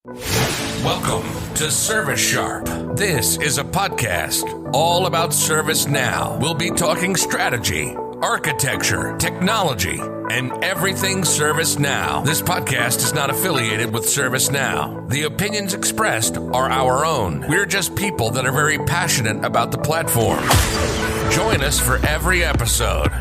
Welcome to ServiceSharp. This is a podcast all about ServiceNow. We'll be talking strategy, architecture, technology, and everything ServiceNow. This podcast is not affiliated with ServiceNow. The opinions expressed are our own. We're just people that are very passionate about the platform. Join us for every episode.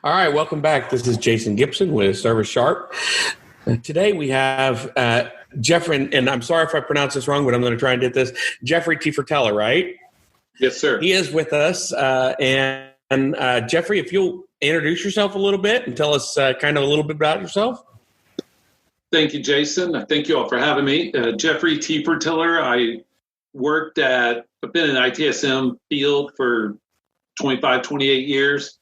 All right, welcome back. This is Jason Gibson with ServiceSharp. Today we have Jeffrey, and I'm sorry if I pronounce this wrong, but I'm going to try and get this. Jeffrey Tefertiller, right? Yes, sir. He is with us. And Jeffrey, if you'll introduce yourself a little bit and tell us kind of a little bit about yourself. Thank you, Jason. Thank you all for having me. Jeffrey Tefertiller. I've been in ITSM field for 25, 28 years.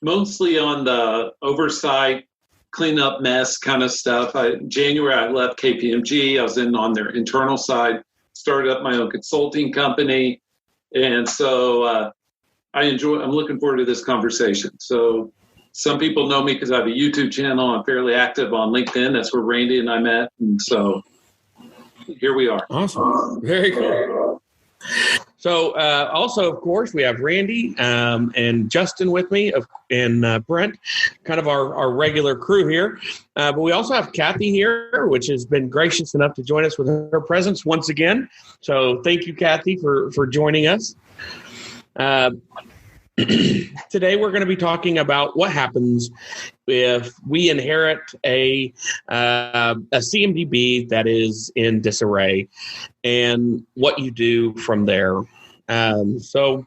Mostly on the oversight, clean up mess kind of stuff. January, I left KPMG. I was on their internal side, started up my own consulting company. And so I'm looking forward to this conversation. So some people know me because I have a YouTube channel. I'm fairly active on LinkedIn. That's where Randy and I met. And so here we are. Awesome. Very cool. So also, of course, we have Randy and Justin with me and Brent, kind of our regular crew here. But we also have Kathy here, which has been gracious enough to join us with her presence once again. So thank you, Kathy, for joining us. Today, we're going to be talking about what happens if we inherit a CMDB that is in disarray and what you do from there. So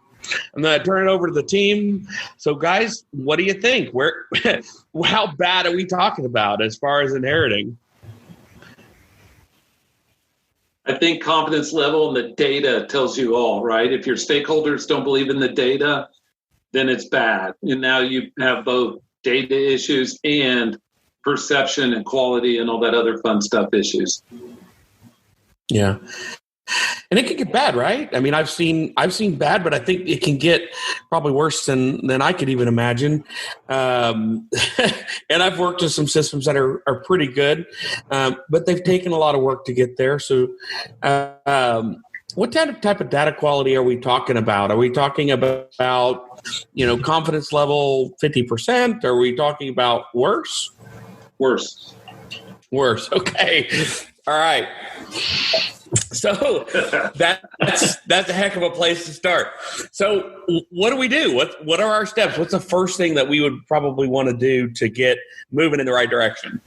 I'm going to turn it over to the team. So, guys, what do you think? How bad are we talking about as far as inheriting? I think confidence level in the data tells you all, right? If your stakeholders don't believe in the data, then it's bad. And now you have both data issues and perception and quality and all that other fun stuff issues. Yeah. And it can get bad, right? I mean, I've seen bad, but I think it can get probably worse than I could even imagine. And I've worked with some systems that are pretty good, but they've taken a lot of work to get there. So what type of data quality are we talking about? Are we talking about, confidence level 50%? Are we talking about worse? Worse. Okay. All right. So that's a heck of a place to start. So what do we do? What are our steps? What's the first thing that we would probably want to do to get moving in the right direction?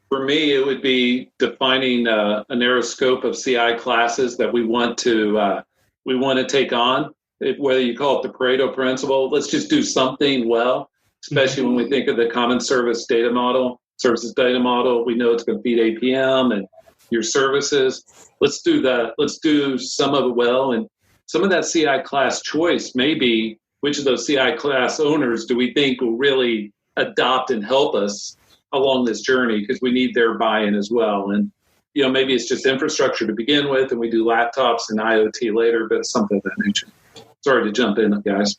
For me, it would be defining a narrow scope of CI classes that we want to take on. Whether you call it the Pareto principle, let's just do something well, especially when we think of the common services data model. We know it's going to feed APM and your services. Let's do some of it well. And some of that CI class choice may be which of those CI class owners do we think will really adopt and help us along this journey, because we need their buy-in as well. And, maybe it's just infrastructure to begin with and we do laptops and IoT later, but something of that nature. Sorry to jump in, guys.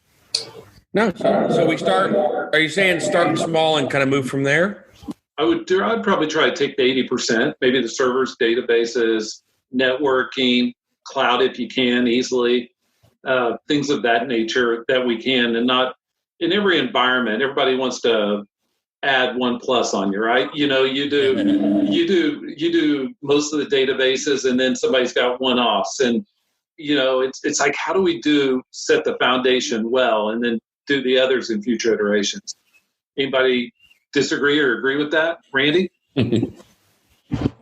No, so we start, are you saying start small and kind of move from there? I'd probably try to take the 80%, maybe the servers, databases, networking, cloud if you can easily, things of that nature that we can, and not in every environment. Everybody wants to add 1+ on you, right? You do most of the databases, and then somebody's got one-offs, and it's like, how do we set the foundation well, and then do the others in future iterations? Anybody disagree or agree with that? Randy?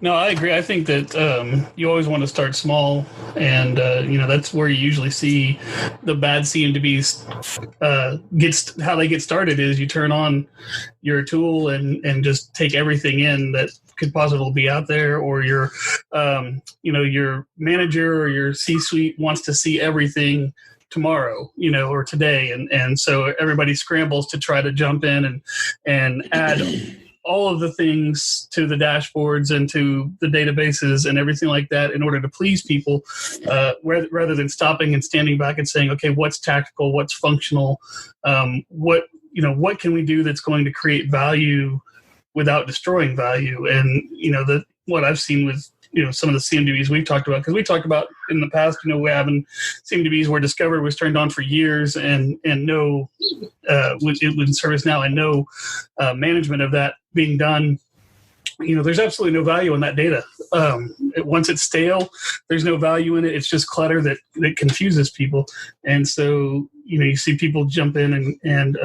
No, I agree. I think that you always want to start small, and that's where you usually see the bad CMDBs how they get started is you turn on your tool and just take everything in that could possibly be out there, or your manager or your C-suite wants to see everything tomorrow, or today, and so everybody scrambles to try to jump in and add all of the things to the dashboards and to the databases and everything like that in order to please people, rather than stopping and standing back and saying, okay, what's tactical, what's functional, what can we do that's going to create value without destroying value. And what I've seen with some of the CMDBs we've talked about, because we talked about in the past, we're having CMDBs where Discovery was turned on for years and no, with ServiceNow and no management of that being done. There's absolutely no value in that data. Once it's stale, there's no value in it. It's just clutter that confuses people. And so, you see people jump in and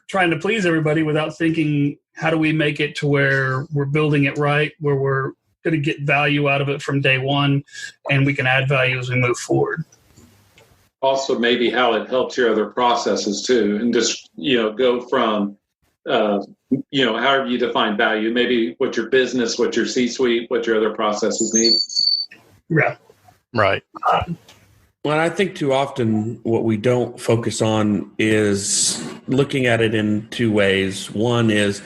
trying to please everybody without thinking, how do we make it to where we're building it right, where we're going to get value out of it from day one, and we can add value as we move forward. Also, maybe how it helps your other processes too, and just go from however you define value, maybe what your business, what your C-suite, what your other processes need. Yeah, right. Well, I think too often what we don't focus on is looking at it in two ways. One is,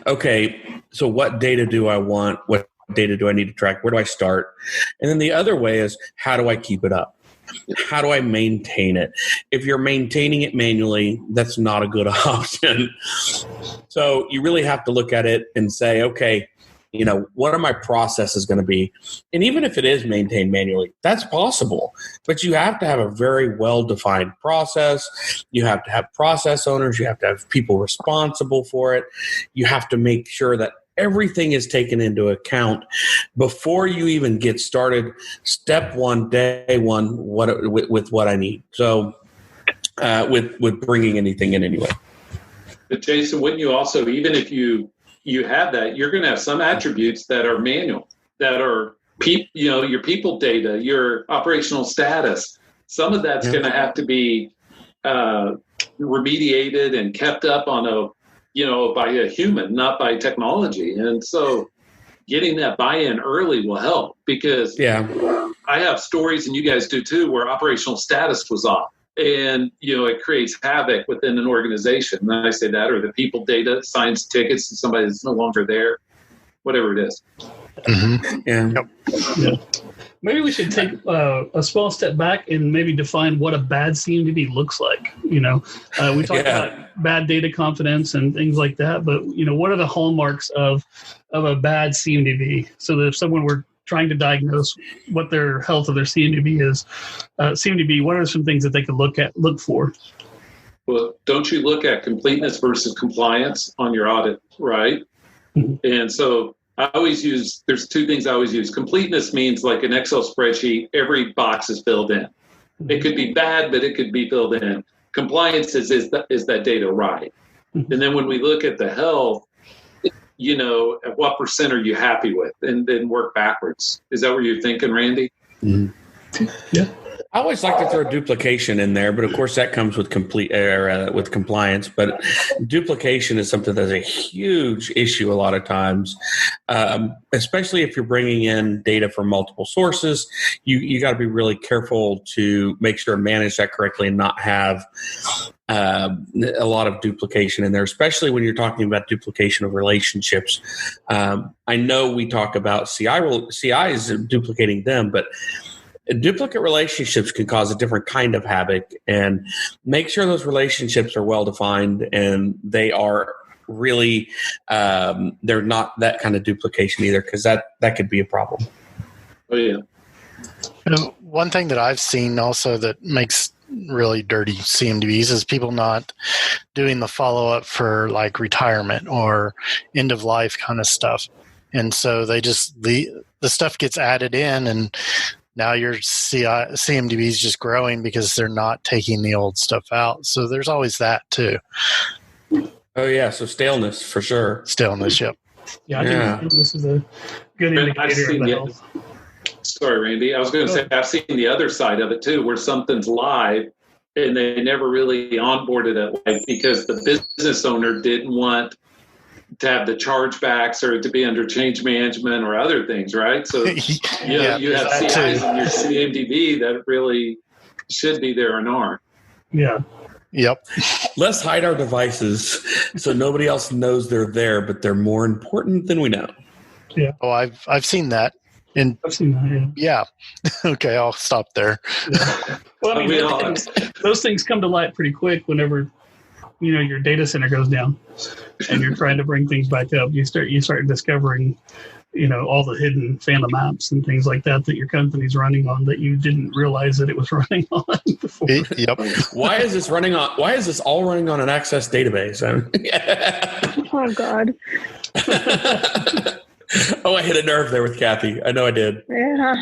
okay, so what data do I want? What data do I need to track? Where do I start? And then the other way is, how do I keep it up? How do I maintain it? If you're maintaining it manually, that's not a good option. So you really have to look at it and say, okay, what are my processes going to be? And even if it is maintained manually, that's possible. But you have to have a very well-defined process. You have to have process owners. You have to have people responsible for it. You have to make sure that everything is taken into account before you even get started. Step one, day one, with what I need. So with bringing anything in anyway. But Jason, wouldn't you also, even if you have that, you're going to have some attributes that are manual, that are your people data, your operational status. Some of that's going to have to be remediated and kept up on by a human, not by technology. And so getting that buy-in early will help, because I have stories, and you guys do too, where operational status was off. And, it creates havoc within an organization. And I say that, or the people data signs tickets to somebody that's no longer there, whatever it is. Mm-hmm. Yeah. Maybe we should take a small step back and maybe define what a bad CMDB looks like. We talk about bad data confidence and things like that, but what are the hallmarks of a bad CMDB? So that if someone were trying to diagnose what their health of their CMDB is, what are some things that they could look for? Well, don't you look at completeness versus compliance on your audit, right? Mm-hmm. And so there's two things I always use. Completeness means like an Excel spreadsheet, every box is filled in. It could be bad, but it could be filled in. Compliance is that data right? And then when we look at the health, at what percent are you happy with? And then work backwards. Is that what you're thinking, Randy? Mm-hmm. Yeah. I always like to throw duplication in there, but of course that comes with with compliance. But duplication is something that's a huge issue a lot of times, especially if you're bringing in data from multiple sources. You got to be really careful to make sure to manage that correctly and not have a lot of duplication in there, especially when you're talking about duplication of relationships. I know we talk about CI is duplicating them, but duplicate relationships can cause a different kind of havoc, and make sure those relationships are well defined and they are really they're not that kind of duplication either, because that could be a problem. Oh yeah. One thing that I've seen also that makes really dirty CMDBs is people not doing the follow-up for like retirement or end of life kind of stuff, and so they just the stuff gets added in, and now your CMDB is just growing because they're not taking the old stuff out. So there's always that too. Oh yeah, so staleness for sure. Staleness, yep. Yeah, I think this is a good indicator of the health. Sorry, Randy. I was going to say, I've seen the other side of it too, where something's live and they never really onboarded it live because the business owner didn't want to have the chargebacks or to be under change management or other things, right? So you have CIs in your CMDB that really should be there and aren't. Yeah. Yep. Let's hide our devices so nobody else knows they're there, but they're more important than we know. Yeah. Oh, I've seen that. And I've seen that, yeah. Okay, I'll stop there. yeah. Well, I mean, those things come to light pretty quick whenever, your data center goes down and you're trying to bring things back up. You start discovering, all the hidden phantom apps and things like that your company's running on that you didn't realize that it was running on before. Yep. Why is this all running on an Access database? Oh, God. Oh, I hit a nerve there with Kathy. I know I did. Yeah.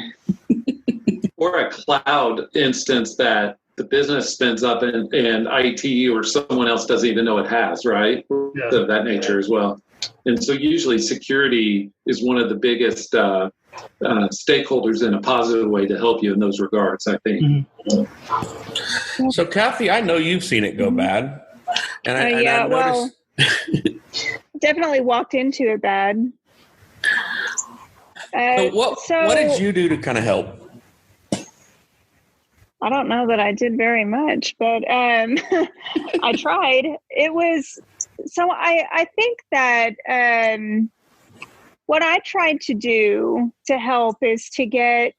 Or a cloud instance that the business spins up and IT or someone else doesn't even know it has, right? Yeah. Of that nature as well. And so usually security is one of the biggest stakeholders in a positive way to help you in those regards, I think. Mm-hmm. So, Kathy, I know you've seen it go bad. And I noticed... definitely walked into it bad. So what did you do to kind of help? I don't know that I did very much, but I tried. It was so I think that what I tried to do to help is to get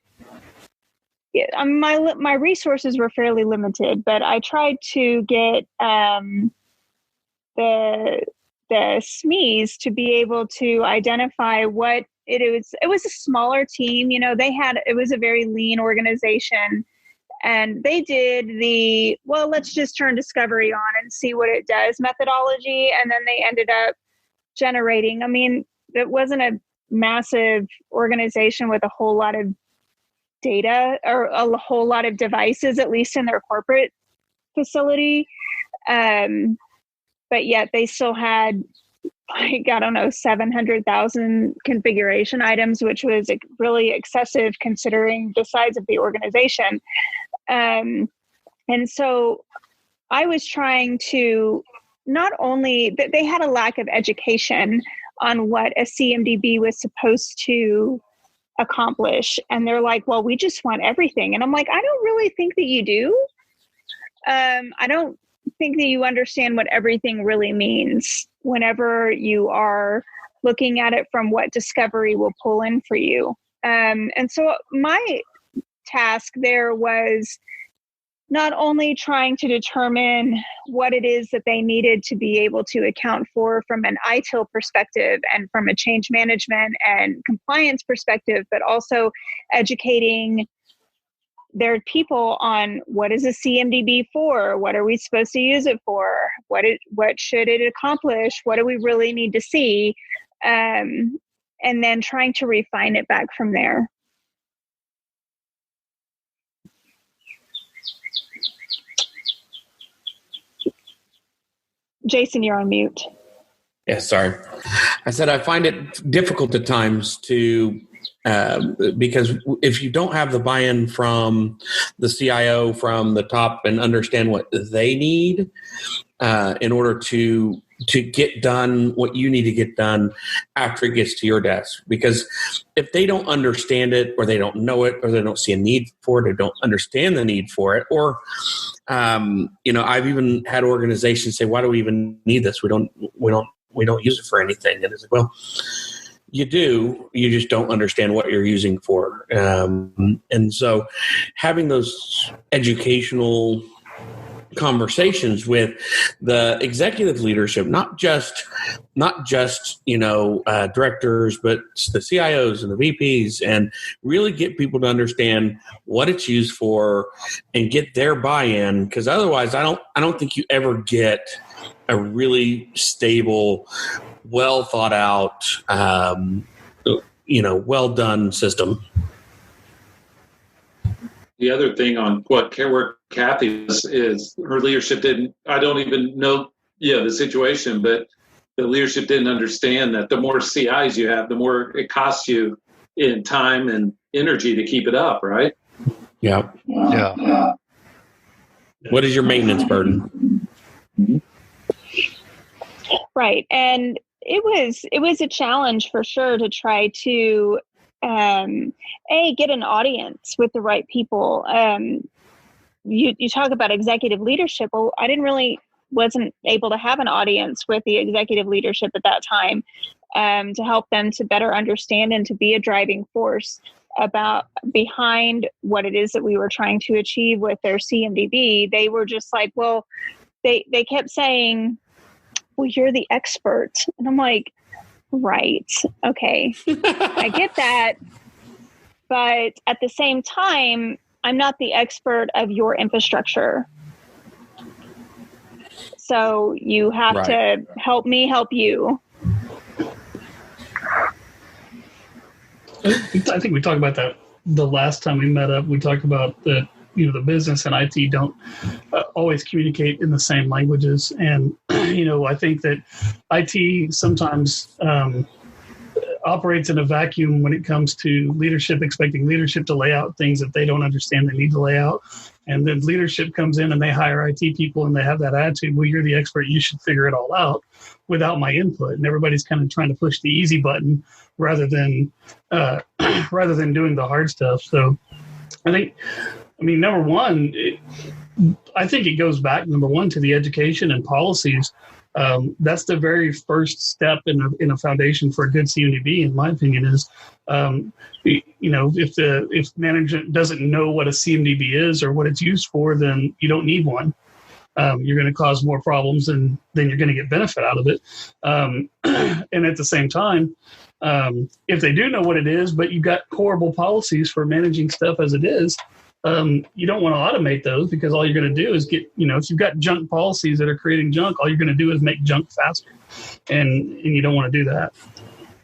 my resources were fairly limited, but I tried to get the SMEs to be able to identify what it was a smaller team. It was a very lean organization. And they did let's just turn discovery on and see what it does methodology. And then they ended up generating, it wasn't a massive organization with a whole lot of data or a whole lot of devices, at least in their corporate facility. But yet they still had, 700,000 configuration items, which was really excessive considering the size of the organization. And so I was trying to not only that they had a lack of education on what a CMDB was supposed to accomplish. And they're like, well, we just want everything. And I'm like, I don't really think that you do. I don't think that you understand what everything really means whenever you are looking at it from what discovery will pull in for you. And so my task there was not only trying to determine what it is that they needed to be able to account for from an ITIL perspective and from a change management and compliance perspective, but also educating their people on what is a CMDB for, what are we supposed to use it for, what should it accomplish, what do we really need to see, and then trying to refine it back from there. Jason, you're on mute. Yeah, sorry. I said I find it difficult at times to because if you don't have the buy-in from the CIO from the top and understand what they need in order to get done what you need to get done after it gets to your desk. Because if they don't understand it or they don't know it or they don't see a need for it or don't understand the need for it, or I've even had organizations say, why do we even need this? We don't use it for anything. And it's like, well, you do, you just don't understand what you're using for. And so having those educational conversations with the executive leadership, not just directors, but the CIOs and the VPs, and really get people to understand what it's used for and get their buy-in. Because otherwise, I don't think you ever get a really stable, well thought out, well done system. The other thing on where Kathy is her leadership I don't even know, the situation, but the leadership didn't understand that the more CIs you have, the more it costs you in time and energy to keep it up, right? Yeah. Yeah. What is your maintenance burden? Right. And it was a challenge for sure to try to get an audience with the right people. you talk about executive leadership. Well, wasn't able to have an audience with the executive leadership at that time to help them to better understand and to be a driving force behind what it is that we were trying to achieve with their CMDB. They were just like, well, they kept saying, well, you're the expert. And I'm like, right. Okay. I get that. But at the same time, I'm not the expert of your infrastructure. So you have to help me help you. I think we talked about that the last time we met up. We talked about that, the business and IT don't always communicate in the same languages. And, I think that IT sometimes operates in a vacuum when it comes to leadership, expecting leadership to lay out things that they don't understand they need to lay out. And then leadership comes in and they hire IT people and they have that attitude, well, you're the expert, you should figure it all out without my input. And everybody's kind of trying to push the easy button rather than doing the hard stuff. So number one, I think it goes back, number one, to the education and policies. That's the very first step in a foundation for a good CMDB, in my opinion, is, if management doesn't know what a CMDB is or what it's used for, then you don't need one. You're going to cause more problems and then you're going to get benefit out of it. And at the same time, if they do know what it is, but you've got horrible policies for managing stuff as it is, you don't want to automate those, because all you're going to do is get, if you've got junk policies that are creating junk, all you're going to do is make junk faster. And you don't want to do that.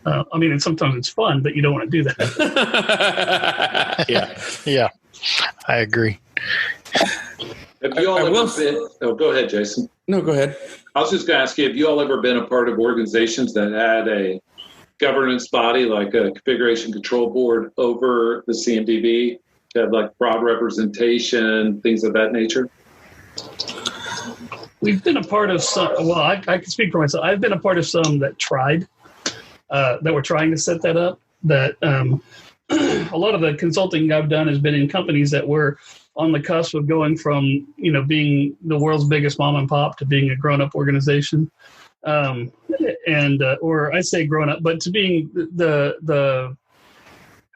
And sometimes it's fun, but you don't want to do that. Yeah, I agree. Have you all go ahead, Jason. No, go ahead. I was just going to ask you, have you all ever been a part of organizations that had a governance body, like a configuration control board, over the CMDB? Had like broad representation, things of that nature? We've been a part of some. Well, I can speak for myself. I've been a part of some that were trying to set that up. That a lot of the consulting I've done has been in companies that were on the cusp of going from being the world's biggest mom and pop to being a grown-up organization, or I say grown-up, but to being the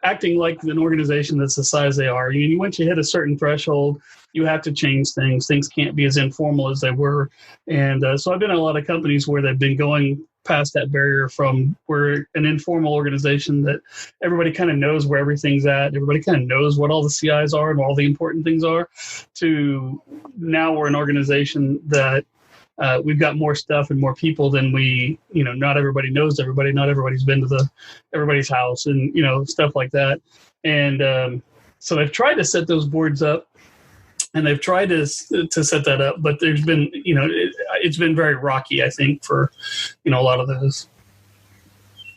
acting like an organization that's the size they are. Once you hit a certain threshold, you have to change things. Things can't be as informal as they were. And so I've been in a lot of companies where they've been going past that barrier from we're an informal organization that everybody kind of knows where everything's at. Everybody kind of knows what all the CIs are and all the important things are, to now we're an organization that we've got more stuff and more people than not everybody knows everybody. Not everybody's been to everybody's house and, stuff like that. And so they've tried to set those boards up and they've tried to set that up, but there's been, it's been very rocky, I think, for, a lot of those.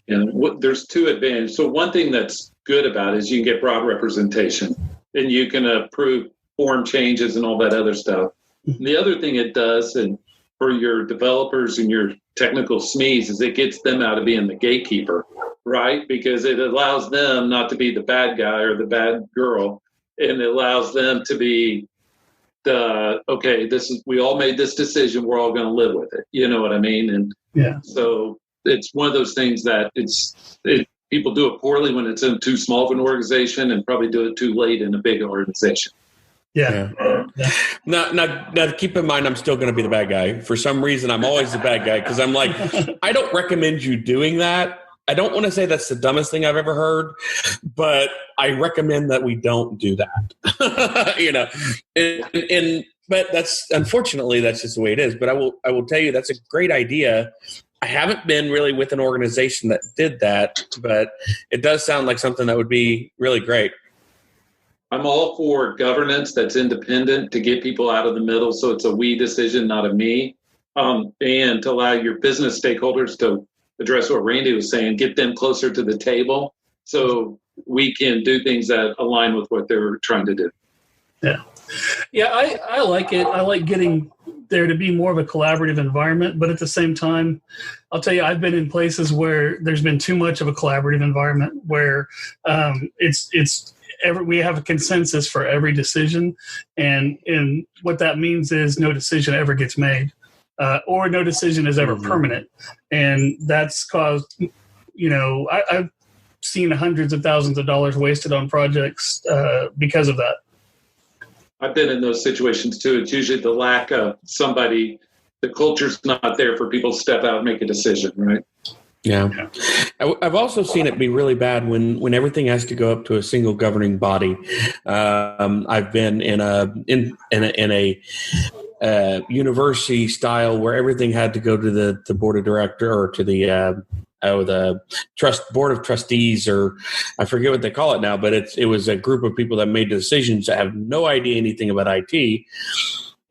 And there's two advantages. So one thing that's good about it is you can get broad representation and you can approve form changes and all that other stuff. And the other thing it does, and for your developers and your technical SMEs, is it gets them out of being the gatekeeper, right? Because it allows them not to be the bad guy or the bad girl, and it allows them to be we all made this decision, we're all going to live with it. You know what I mean? And so it's one of those things that people do it poorly when it's in too small of an organization, and probably do it too late in a big organization. Yeah. Now, keep in mind, I'm still going to be the bad guy. For some reason, I'm always the bad guy, because I'm like, I don't recommend you doing that. I don't want to say that's the dumbest thing I've ever heard, but I recommend that we don't do that. But unfortunately, that's just the way it is. But I will tell you, that's a great idea. I haven't been really with an organization that did that, but it does sound like something that would be really great. I'm all for governance that's independent, to get people out of the middle, so it's a we decision, not a me, and to allow your business stakeholders to address what Randy was saying, get them closer to the table so we can do things that align with what they're trying to do. Yeah, I like it. I like getting there to be more of a collaborative environment, but at the same time, I'll tell you, I've been in places where there's been too much of a collaborative environment where it's we have a consensus for every decision, and what that means is no decision ever gets made, or no decision is ever permanent, and that's caused. I've seen hundreds of thousands of dollars wasted on projects because of that. I've been in those situations too. It's usually the lack of somebody. The culture's not there for people to step out and make a decision, right? Yeah. I've also seen it be really bad when everything has to go up to a single governing body. I've been in a university style where everything had to go to the board of director or to the board of trustees, or I forget what they call it now, but it was a group of people that made decisions that have no idea anything about IT.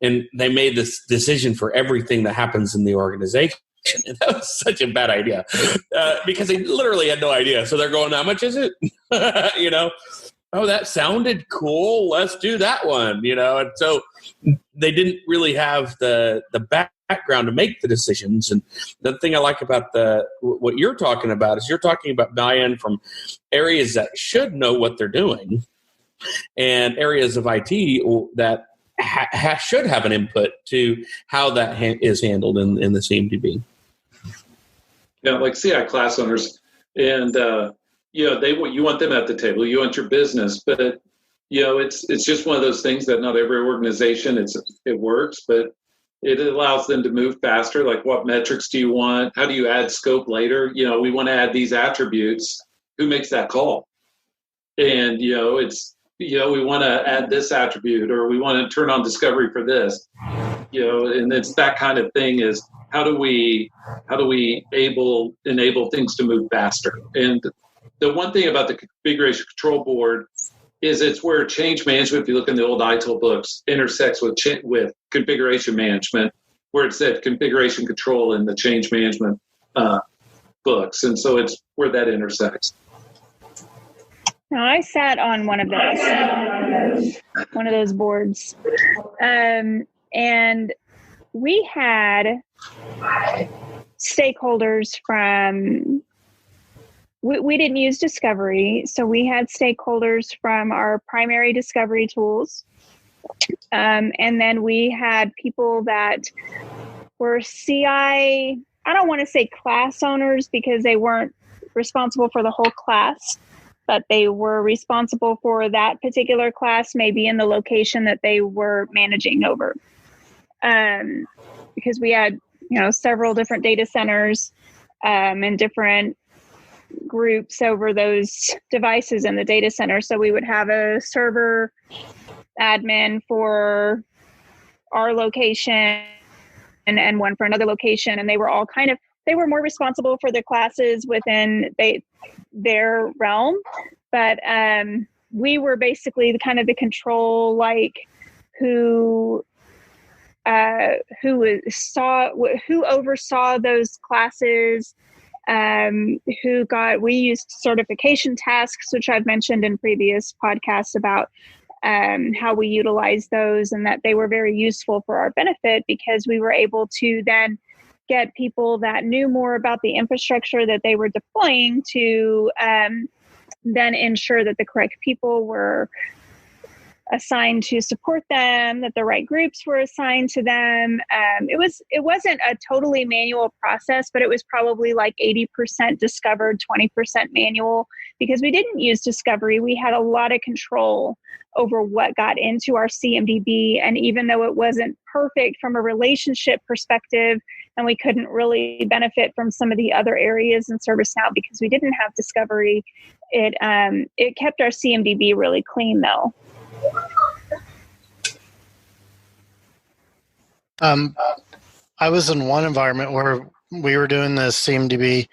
And they made this decision for everything that happens in the organization. And that was such a bad idea because they literally had no idea. So they're going, how much is it? Oh, that sounded cool. Let's do that one, And so they didn't really have the background to make the decisions. And the thing I like about what you're talking about is you're talking about buy-in from areas that should know what they're doing and areas of IT that should have an input to how that is handled in the CMDB. Yeah, like CI class owners, and you want them at the table. You want your business, but it's just one of those things that not every organization it works, but it allows them to move faster. Like, what metrics do you want? How do you add scope later? We want to add these attributes. Who makes that call? And we want to add this attribute, or we want to turn on discovery for this. And it's that kind of thing. Is how do we enable things to move faster? And the one thing about the configuration control board is it's where change management, if you look in the old ITIL books, intersects with configuration management, where it said configuration control in the change management books. And so it's where that intersects. Now, I sat on one of those boards, and we had stakeholders from. We didn't use discovery, so we had stakeholders from our primary discovery tools, and then we had people that were CI. I don't want to say class owners because they weren't responsible for the whole class, but they were responsible for that particular class, maybe in the location that they were managing over. Because we had, several different data centers and different groups over those devices in the data center. So we would have a server admin for our location and one for another location. And they were all they were more responsible for the classes within their realm. But we were basically the control, like who oversaw those classes, we used certification tasks, which I've mentioned in previous podcasts about how we utilize those, and that they were very useful for our benefit because we were able to then get people that knew more about the infrastructure that they were deploying to then ensure that the correct people were assigned to support them, that the right groups were assigned to them. It wasn't a totally manual process, but it was probably like 80% discovered, 20% manual, because we didn't use discovery. We had a lot of control over what got into our CMDB. And even though it wasn't perfect from a relationship perspective, and we couldn't really benefit from some of the other areas in ServiceNow because we didn't have discovery, it kept our CMDB really clean though. I was in one environment where we were doing the CMDB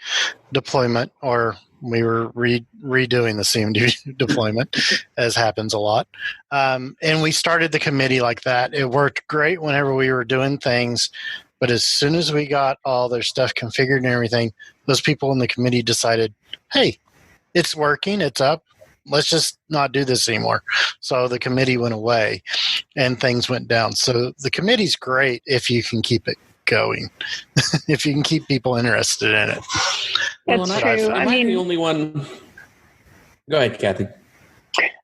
deployment, or we were redoing the CMDB deployment, as happens a lot. And we started the committee like that. It worked great whenever we were doing things, but as soon as we got all their stuff configured and everything, those people in the committee decided, hey, it's working, it's up. Let's just not do this anymore. So the committee went away and things went down. So the committee's great if you can keep it going, if you can keep people interested in it. That's true. Am I the only one? Go ahead, Kathy.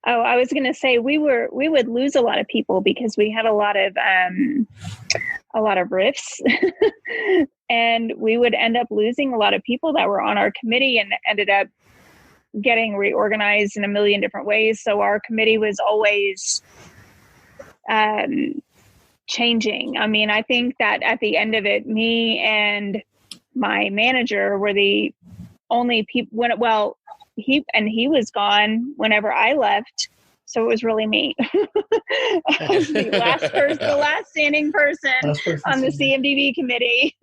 Oh, I was going to say we would lose a lot of people because we had a lot of rifts and we would end up losing a lot of people that were on our committee and ended up getting reorganized in a million different ways. So our committee was always changing. I mean, I think that at the end of it, me and my manager were the only people he was gone whenever I left. So it was really me. I was the last standing person on the CMDB committee.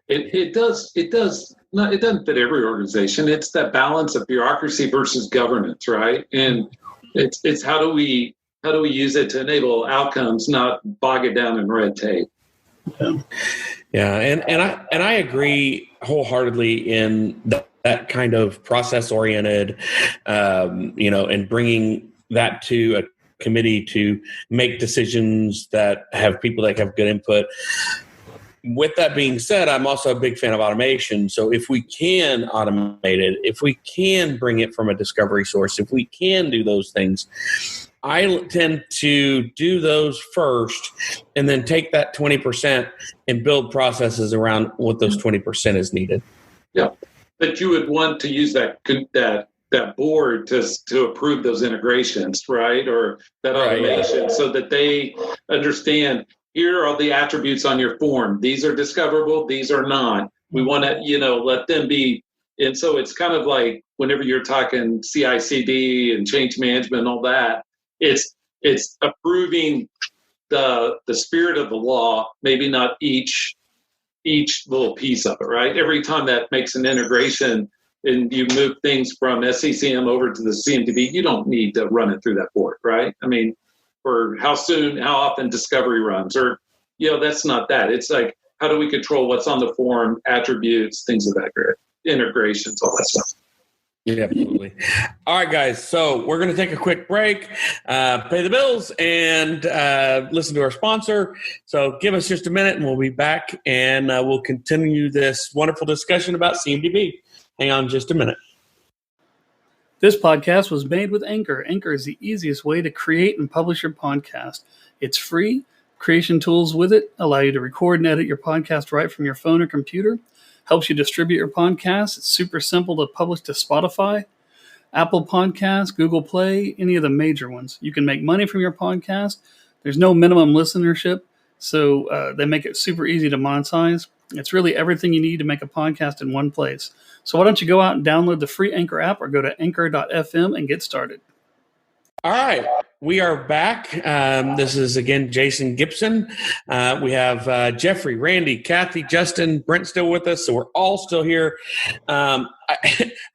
It doesn't fit every organization. It's that balance of bureaucracy versus governance, right? And it's how do we use it to enable outcomes, not bog it down in red tape. Yeah, and I agree wholeheartedly in that kind of process oriented, and bringing that to a committee to make decisions that have people that have good input. With that being said, I'm also a big fan of automation. So if we can automate it, if we can bring it from a discovery source, if we can do those things, I tend to do those first and then take that 20% and build processes around what those 20% is needed. Yeah, but you would want to use that board to approve those integrations, right? Or that automation, right, so that they understand, here are the attributes on your form. These are discoverable. These are not. We want to, let them be. And so it's kind of like whenever you're talking CI/CD and change management and all that, it's approving the spirit of the law, maybe not each little piece of it, right? Every time that makes an integration and you move things from SCCM over to the CMDB, you don't need to run it through that board, right? I mean, or how often discovery runs, or, that's not that. It's like, how do we control what's on the form, attributes, things of that grid, integrations, all that stuff. Yeah, absolutely. All right, guys. So we're going to take a quick break, pay the bills, and listen to our sponsor. So give us just a minute, and we'll be back, and we'll continue this wonderful discussion about CMDB. Hang on just a minute. This podcast was made with Anchor. Anchor is the easiest way to create and publish your podcast. It's free. Creation tools with it allow you to record and edit your podcast right from your phone or computer. Helps you distribute your podcast. It's super simple to publish to Spotify, Apple Podcasts, Google Play, any of the major ones. You can make money from your podcast. There's no minimum listenership, so they make it super easy to monetize. It's really everything you need to make a podcast in one place. So why don't you go out and download the free Anchor app or go to anchor.fm and get started. All right, we are back. This is, again, Jason Gibson. We have Jeffrey, Randy, Kathy, Justin, Brent still with us, so we're all still here. I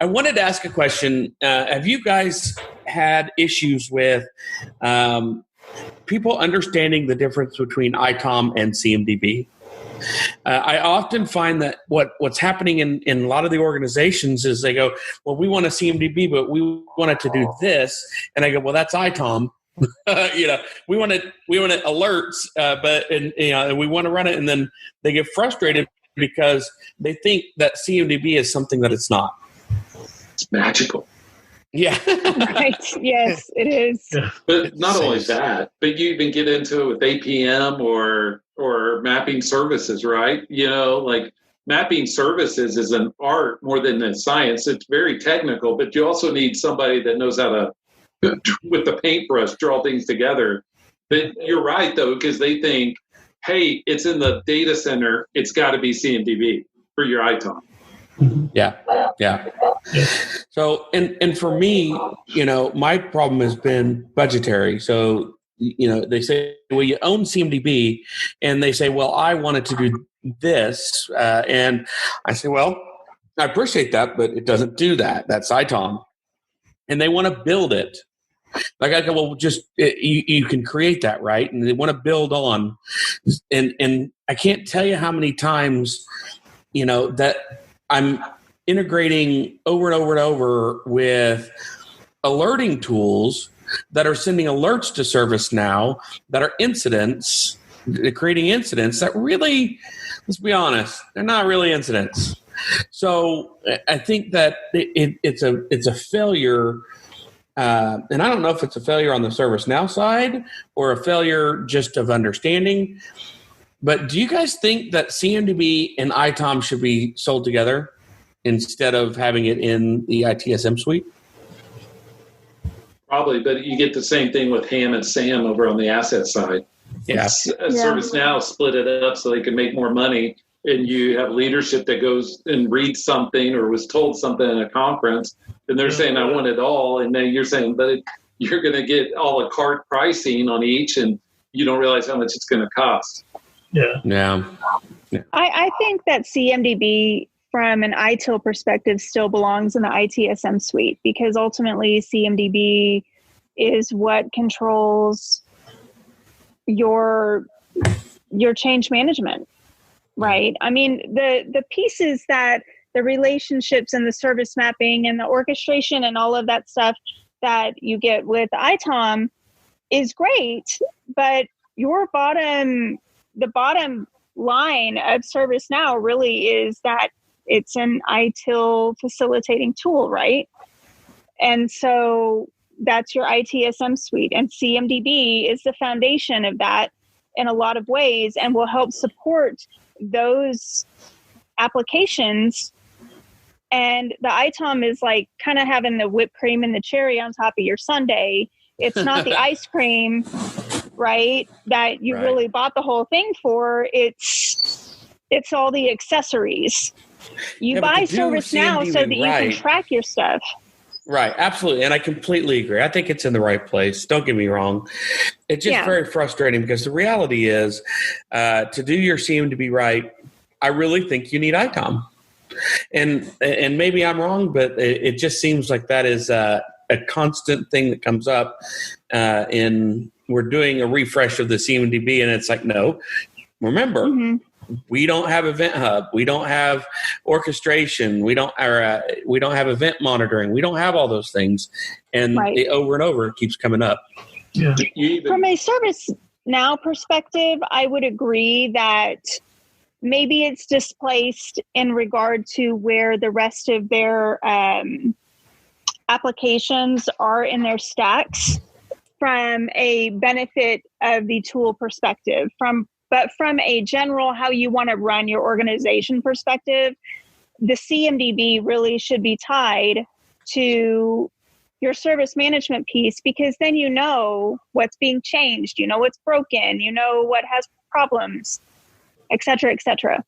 wanted to ask a question. Have you guys had issues with people understanding the difference between ITOM and CMDB? I often find that what's happening in a lot of the organizations is they go, well, we want a CMDB, but we want it to do this. And I go, well, that's ITOM. We want alerts, and we want to run it. And then they get frustrated because they think that CMDB is something that it's not. It's magical. Yeah. Right. Yes, it is. But not only that, but you even get into it with APM or mapping services, right? Like mapping services is an art more than a science. It's very technical, but you also need somebody that knows how to, with the paintbrush, draw things together. But you're right, though, because they think, hey, it's in the data center. It's got to be CMDB for your ITOM. Yeah. So, and for me, my problem has been budgetary. So, they say, well, you own CMDB, and they say, well, I wanted to do this. And I say, well, I appreciate that, but it doesn't do that. That's ITOM. And they want to build it. Like I go, well, you can create that, right? And they want to build on. And I can't tell you how many times, that I'm integrating over and over and over with alerting tools that are sending alerts to ServiceNow that are incidents, creating incidents that really, let's be honest, they're not really incidents. So I think that it's a failure And I don't know if it's a failure on the ServiceNow side or a failure just of understanding. But do you guys think that CMDB and ITOM should be sold together instead of having it in the ITSM suite? Probably, but you get the same thing with Ham and Sam over on the asset side. Yeah. ServiceNow split it up so they can make more money, and you have leadership that goes and reads something or was told something in a conference, and they're saying, I want it all, and then you're saying, but you're going to get a la carte pricing on each, and you don't realize how much it's going to cost. Yeah. I think that CMDB from an ITIL perspective still belongs in the ITSM suite, because ultimately CMDB is what controls your change management, right? I mean, the pieces that the relationships and the service mapping and the orchestration and all of that stuff that you get with ITOM is great, but the bottom line of ServiceNow really is that it's an ITIL facilitating tool, right? And so that's your ITSM suite, and CMDB is the foundation of that in a lot of ways and will help support those applications. And the ITOM is like kind of having the whipped cream and the cherry on top of your sundae. It's not the ice cream, right, that you really bought the whole thing for. It's all the accessories. You buy ServiceNow so that you can track your stuff. Right, absolutely. And I completely agree. I think it's in the right place. Don't get me wrong. It's just very frustrating because the reality is to do your CMDB right, I really think you need ITOM. And maybe I'm wrong, but it just seems like that is a constant thing that comes up. And we're doing a refresh of the CMDB, and it's like, no, remember, we don't have Event Hub, we don't have orchestration, we don't have event monitoring, we don't have all those things, and over and over it keeps coming up. Yeah. From a ServiceNow perspective, I would agree that maybe it's displaced in regard to where the rest of their applications are in their stacks from a benefit of the tool perspective. But from a general how you want to run your organization perspective, the CMDB really should be tied to your service management piece, because then you know what's being changed, you know what's broken, you know what has problems, et cetera, et cetera.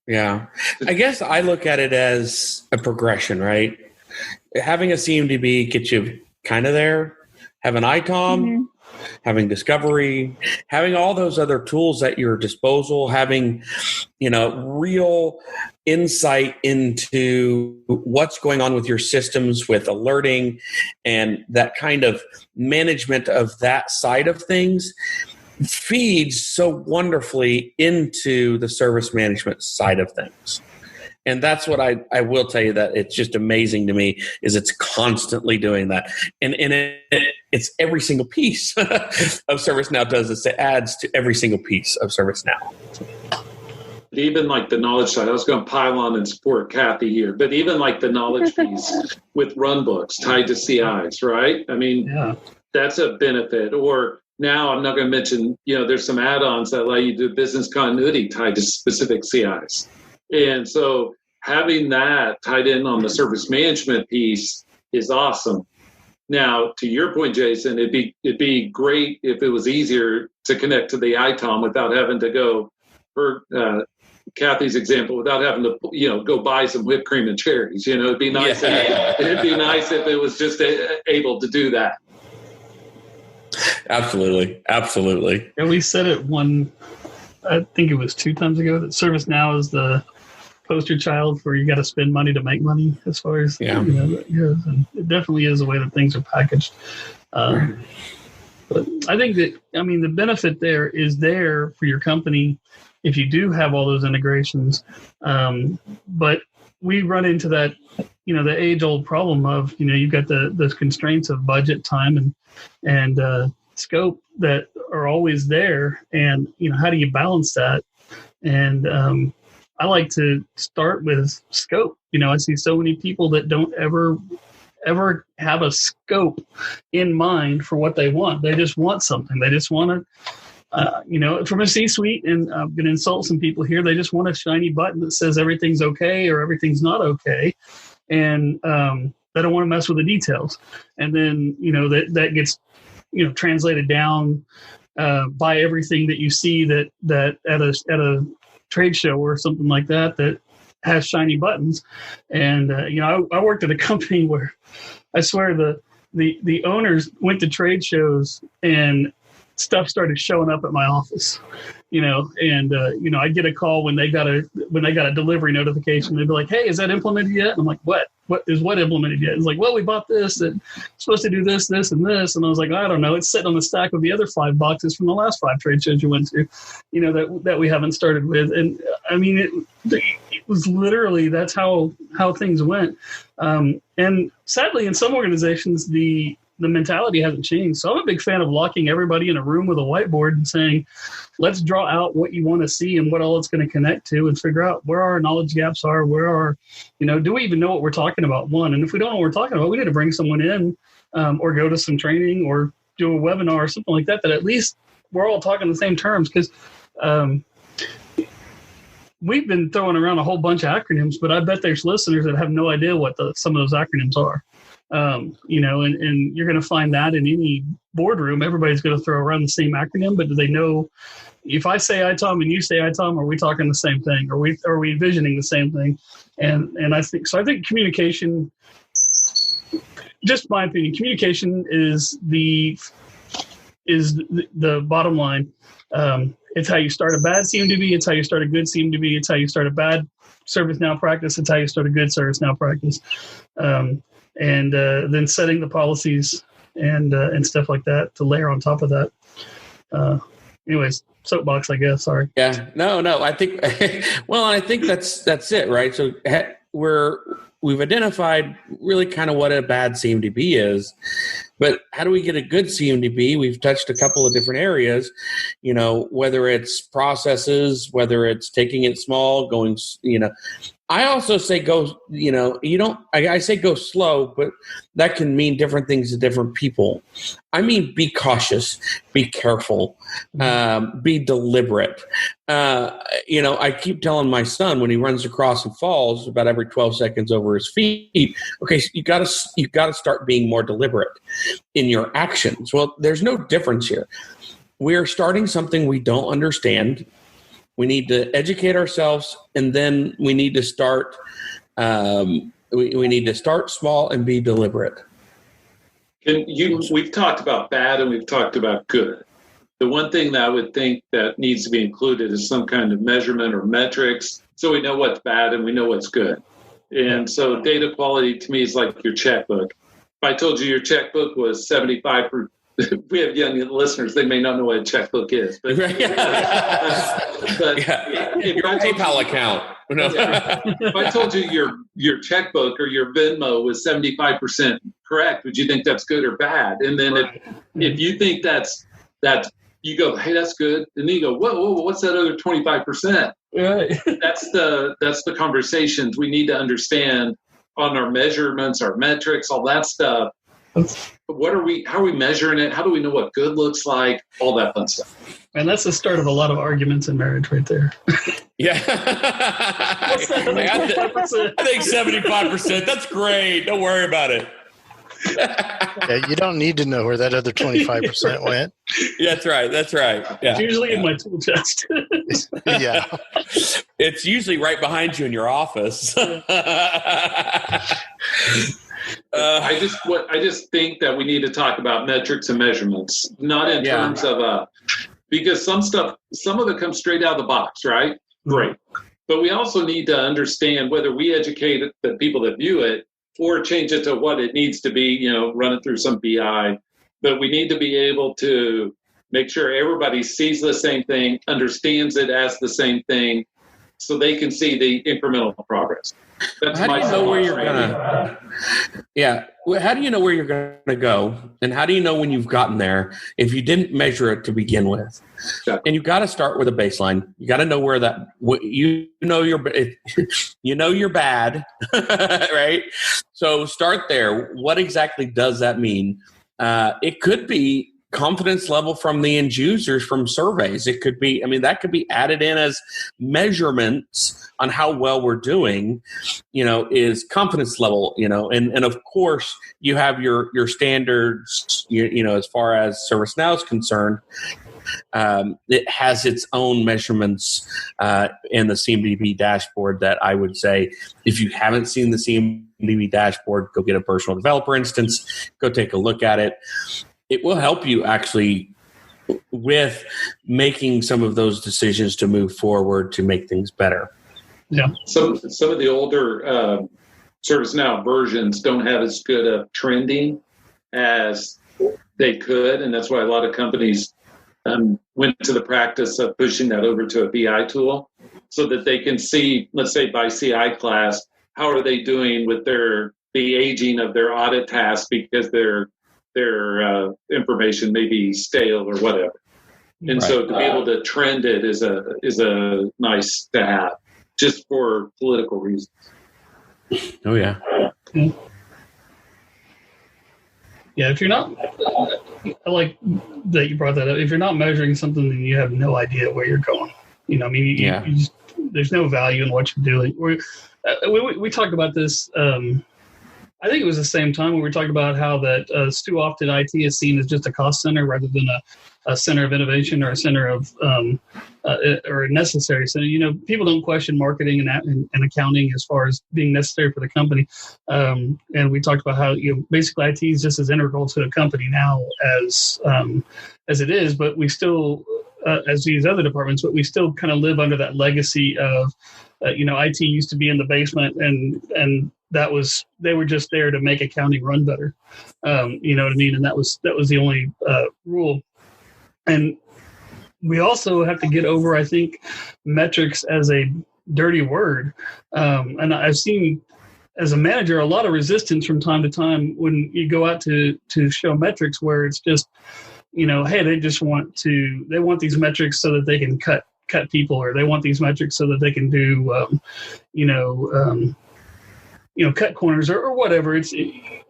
Yeah. I guess I look at it as a progression, right? Having a CMDB gets you kind of there. Having ITOM, having discovery, having all those other tools at your disposal, having, real insight into what's going on with your systems with alerting and that kind of management of that side of things feeds so wonderfully into the service management side of things. And that's what I will tell you, that it's just amazing to me is it's constantly doing that. And it's every single piece of ServiceNow does this. It adds to every single piece of ServiceNow. Even like the knowledge side, I was going to pile on and support Kathy here, but even like the knowledge piece with run books tied to CIs, right? I mean, that's a benefit. Or now I'm not going to mention, there's some add-ons that allow you to do business continuity tied to specific CIs. And so having that tied in on the service management piece is awesome. Now, to your point, Jason, it'd be great if it was easier to connect to the ITOM without having to go, for Kathy's example, without having to go buy some whipped cream and cherries. It'd be nice. It'd be nice if it was just able to do that. Absolutely. And we said it I think it was 2 times ago, that ServiceNow is the poster child for you got to spend money to make money, as far as that goes. And it definitely is the way that things are packaged. But I think that, the benefit there is there for your company if you do have all those integrations. But we run into that, the age-old problem of, you've got the constraints of budget, time, and scope that are always there. And, how do you balance that? And I like to start with scope. I see so many people that don't ever ever have a scope in mind for what they want. They just want something. They just want to, from a C-suite, and I'm going to insult some people here, they just want a shiny button that says everything's okay or everything's not okay. And they don't want to mess with the details. And then, that gets, translated down by everything that you see that at a trade show or something like that has shiny buttons. And, I worked at a company where I swear the owners went to trade shows and stuff started showing up at my office, and I'd get a call when they got a delivery notification. They'd be like, "Hey, is that implemented yet?" And I'm like, "What is implemented yet?" It's like, "Well, we bought this and it's supposed to do this, this, and this." And I was like, "I don't know. It's sitting on the stack of the other 5 boxes from the last 5 trade shows you went to, that we haven't started with." And I mean, it was literally, that's how things went. And sadly, in some organizations, the mentality hasn't changed. So I'm a big fan of locking everybody in a room with a whiteboard and saying, let's draw out what you want to see and what all it's going to connect to, and figure out where our knowledge gaps are, do we even know what we're talking about? One, and if we don't know what we're talking about, we need to bring someone in or go to some training or do a webinar or something like that at least we're all talking the same terms. Because we've been throwing around a whole bunch of acronyms, but I bet there's listeners that have no idea what some of those acronyms are. And you're going to find that in any boardroom, everybody's going to throw around the same acronym, but do they know, if I say ITOM and you say ITOM, are we talking the same thing? Are we envisioning the same thing? And I think communication, just my opinion, communication is the bottom line. It's how you start a bad CMDB. It's how you start a good CMDB. It's how you start a bad ServiceNow practice. It's how you start a good ServiceNow practice. And then setting the policies and stuff like that to layer on top of that. Anyways, soapbox, I guess. Sorry. Yeah. No. I think. Well, I think that's it, right? So we've identified really kind of what a bad CMDB is, but how do we get a good CMDB? We've touched a couple of different areas. Whether it's processes, whether it's taking it small, going. I also say go, I say go slow, but that can mean different things to different people. I mean, be cautious, be careful, be deliberate. I keep telling my son when he runs across and falls about every 12 seconds over his feet, okay, so you got to start being more deliberate in your actions. Well, there's no difference here. We're starting something we don't understand. We need to educate ourselves, and then we need to start. We need to start small and be deliberate. We've talked about bad and we've talked about good. The one thing that I would think that needs to be included is some kind of measurement or metrics, so we know what's bad and we know what's good. And so, data quality to me is like your checkbook. If I told you your checkbook was 75%. We have young listeners; they may not know what a checkbook is, but your PayPal account. If I told you your checkbook or your Venmo was 75% correct, would you think that's good or bad? And then if you think that's you go, hey, that's good, and then you go, whoa, what's that other 25%? Right. That's the conversations we need to understand on our measurements, our metrics, all that stuff. How are we measuring it? How do we know what good looks like? All that fun stuff. And that's the start of a lot of arguments in marriage right there. Yeah. What's that? I think 75%. That's great. Don't worry about it. Yeah, you don't need to know where that other 25% went. Yeah, that's right. Yeah. It's usually in my tool chest. Yeah. It's usually right behind you in your office. I just think that we need to talk about metrics and measurements, not in terms of because some of it comes straight out of the box, right? Great. But we also need to understand whether we educate the people that view it or change it to what it needs to be, run it through some BI. But we need to be able to make sure everybody sees the same thing, understands it as the same thing, so they can see the incremental progress. That's how do my you know where you're Randy. gonna? Yeah, how do you know where you're gonna go, and how do you know when you've gotten there if you didn't measure it to begin with? Yeah. And you got to start with a baseline. You got to know where that you know you're bad, right? So start there. What exactly does that mean? It could be confidence level from the end users from surveys. It could be, that could be added in as measurements on how well we're doing, is confidence level, and of course you have your standards, as far as ServiceNow is concerned. It has its own measurements in the CMDB dashboard that I would say, if you haven't seen the CMDB dashboard, go get a personal developer instance, go take a look at it. It will help you actually with making some of those decisions to move forward to make things better. Yeah. Some of the older ServiceNow versions don't have as good of trending as they could, and that's why a lot of companies went to the practice of pushing that over to a BI tool so that they can see, let's say by CI class, how are they doing with the aging of their audit tasks because their information may be stale or whatever. And so to be able to trend it is a nice to have, just for political reasons. Oh yeah. Yeah, if you're not, I like that you brought that up. If you're not measuring something, then you have no idea where you're going. You just, there's no value in what you're doing. We talked about this. I think it was the same time when we were talking about how that too often IT is seen as just a cost center rather than a center of innovation or a center of or a necessary center. People don't question marketing and accounting as far as being necessary for the company. And we talked about how basically IT is just as integral to a company now as it is, but we still, as these other departments, but we still kind of live under that legacy of IT used to be in the basement and they were just there to make accounting run better. You know what I mean? And that was the only rule. And we also have to get over, I think, metrics as a dirty word. And I've seen, as a manager, a lot of resistance from time to time when you go out to show metrics where it's just, hey, they want these metrics so that they can cut people, or they want these metrics so that they can do, cut corners or whatever.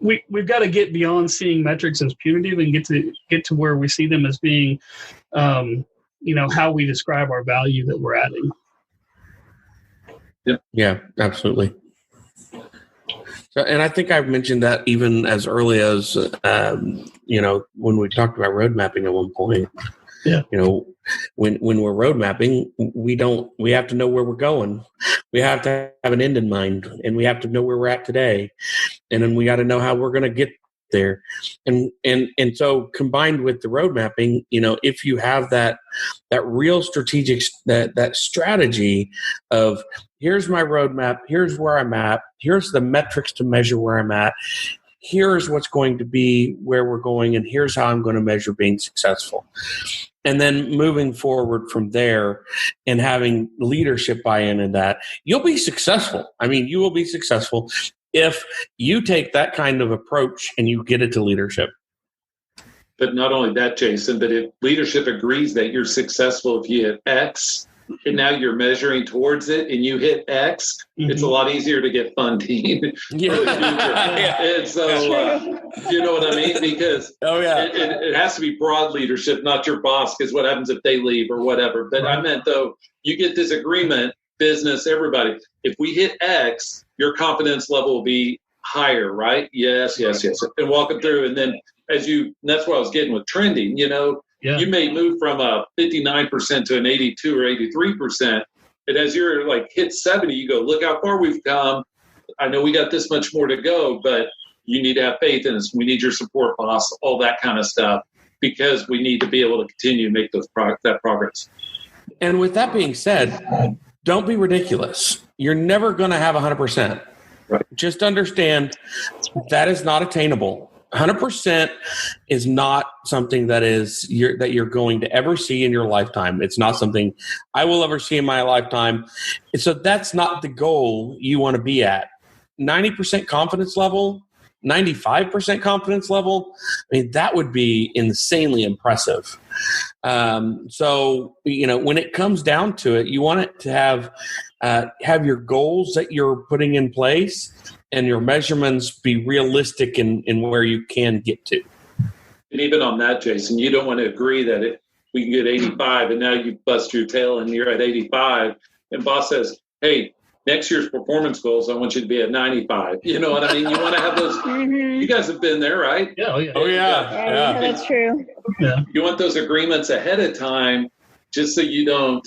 We've got to get beyond seeing metrics as punitive and get to where we see them as being, how we describe our value that we're adding. Yeah, absolutely. So, and I think I've mentioned that even as early as, when we talked about road mapping at one point. Yeah. When we're road mapping, we have to know where we're going. We have to have an end in mind, and we have to know where we're at today. And then we got to know how we're going to get there. And so combined with the road mapping, if you have that real strategic, that strategy of here's my roadmap, here's where I'm at, here's the metrics to measure where I'm at, here's what's going to be where we're going, and here's how I'm going to measure being successful. And then moving forward from there and having leadership buy in that, you'll be successful. You will be successful if you take that kind of approach and you get it to leadership. But not only that, Jason, but if leadership agrees that you're successful if you hit X, and now you're measuring towards it and you hit X, it's a lot easier to get funding for the future. And so, you know what I mean? Because it has to be broad leadership, not your boss, because what happens if they leave or whatever. But I meant, though, you get this agreement, business, everybody. If we hit X, your confidence level will be higher, right? Yes. And walk them through. And then that's what I was getting with trending, You may move from a 59% to an 82 or 83%. And as you're hit 70, you go, look how far we've come. I know we got this much more to go, but you need to have faith in us. We need your support, boss, all that kind of stuff, because we need to be able to continue to make that progress. And with that being said, don't be ridiculous. You're never going to have 100%. Right. Just understand that is not attainable. 100% is not something that you're going to ever see in your lifetime. It's not something I will ever see in my lifetime. And so that's not the goal you want to be at. 90% confidence level, 95% confidence level. I mean, that would be insanely impressive. So, when it comes down to it, you want it to have your goals that you're putting in place and your measurements be realistic in where you can get to. And even on that, Jason, you don't want to agree that we can get 85 and now you bust your tail and you're at 85 and boss says, hey, next year's performance goals, I want you to be at 95. You know what I mean? You want to have those. You guys have been there, right? Yeah. Oh, yeah. Oh, yeah. Yeah, that's true. Yeah. You want those agreements ahead of time just so you don't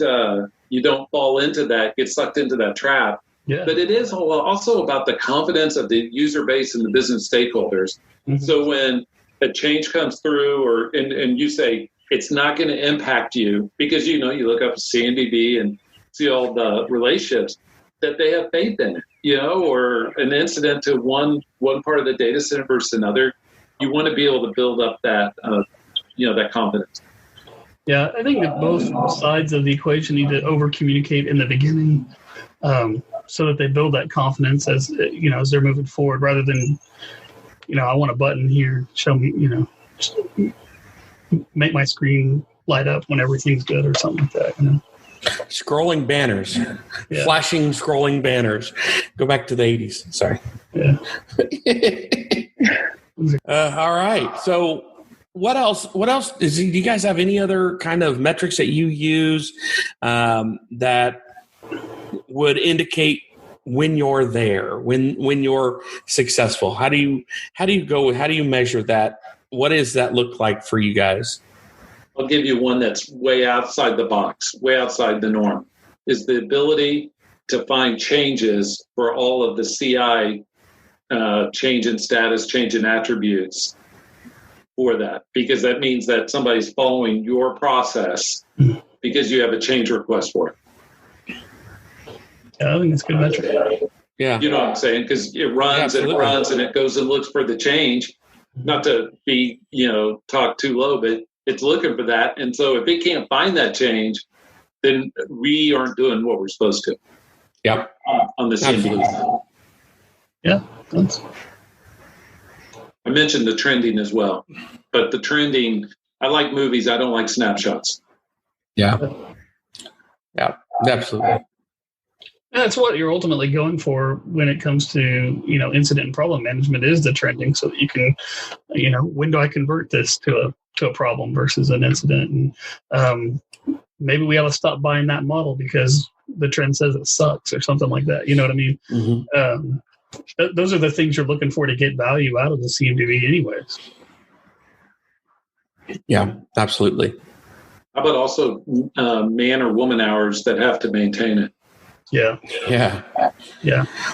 fall into that, get sucked into that trap. Yeah. But it is also about the confidence of the user base and the business stakeholders. Mm-hmm. So when a change comes through and you say it's not going to impact you because, you look up CMDB and see all the relationships, that they have faith in it, or an incident to one part of the data center versus another. You want to be able to build up that, that confidence. Yeah, I think that both sides of the equation need to over-communicate in the beginning, so that they build that confidence as they're moving forward, rather than, I want a button here, show me, make my screen light up when everything's good or something like that. Scrolling banners, flashing scrolling banners. Go back to the 80s. Sorry. Yeah. All right. So what else do you guys have any other kind of metrics that you use that would indicate when you're there, when you're successful? How do you measure that? What does that look like for you guys? I'll give you one that's way outside the box, way outside the norm, is the ability to find changes for all of the CI change in status, change in attributes for that, because that means that somebody's following your process because you have a change request for it. Yeah, I think it's a good metric. Yeah. You know what I'm saying? Because it runs and it runs and it goes and looks for the change, not to be, talk too low, but it's looking for that. And so if it can't find that change, then we aren't doing what we're supposed to. Yeah. On the CMDB. Yeah. I mentioned the trending as well, but the trending, I like movies. I don't like snapshots. Yeah. Yeah, absolutely. And that's what you're ultimately going for when it comes to, incident and problem management, is the trending, so that you can, when do I convert this to a problem versus an incident? And maybe we ought to stop buying that model because the trend says it sucks or something like that. You know what I mean? Mm-hmm. Those are the things you're looking for to get value out of the CMDB anyways. Yeah, absolutely. How about also man or woman hours that have to maintain it? Yeah.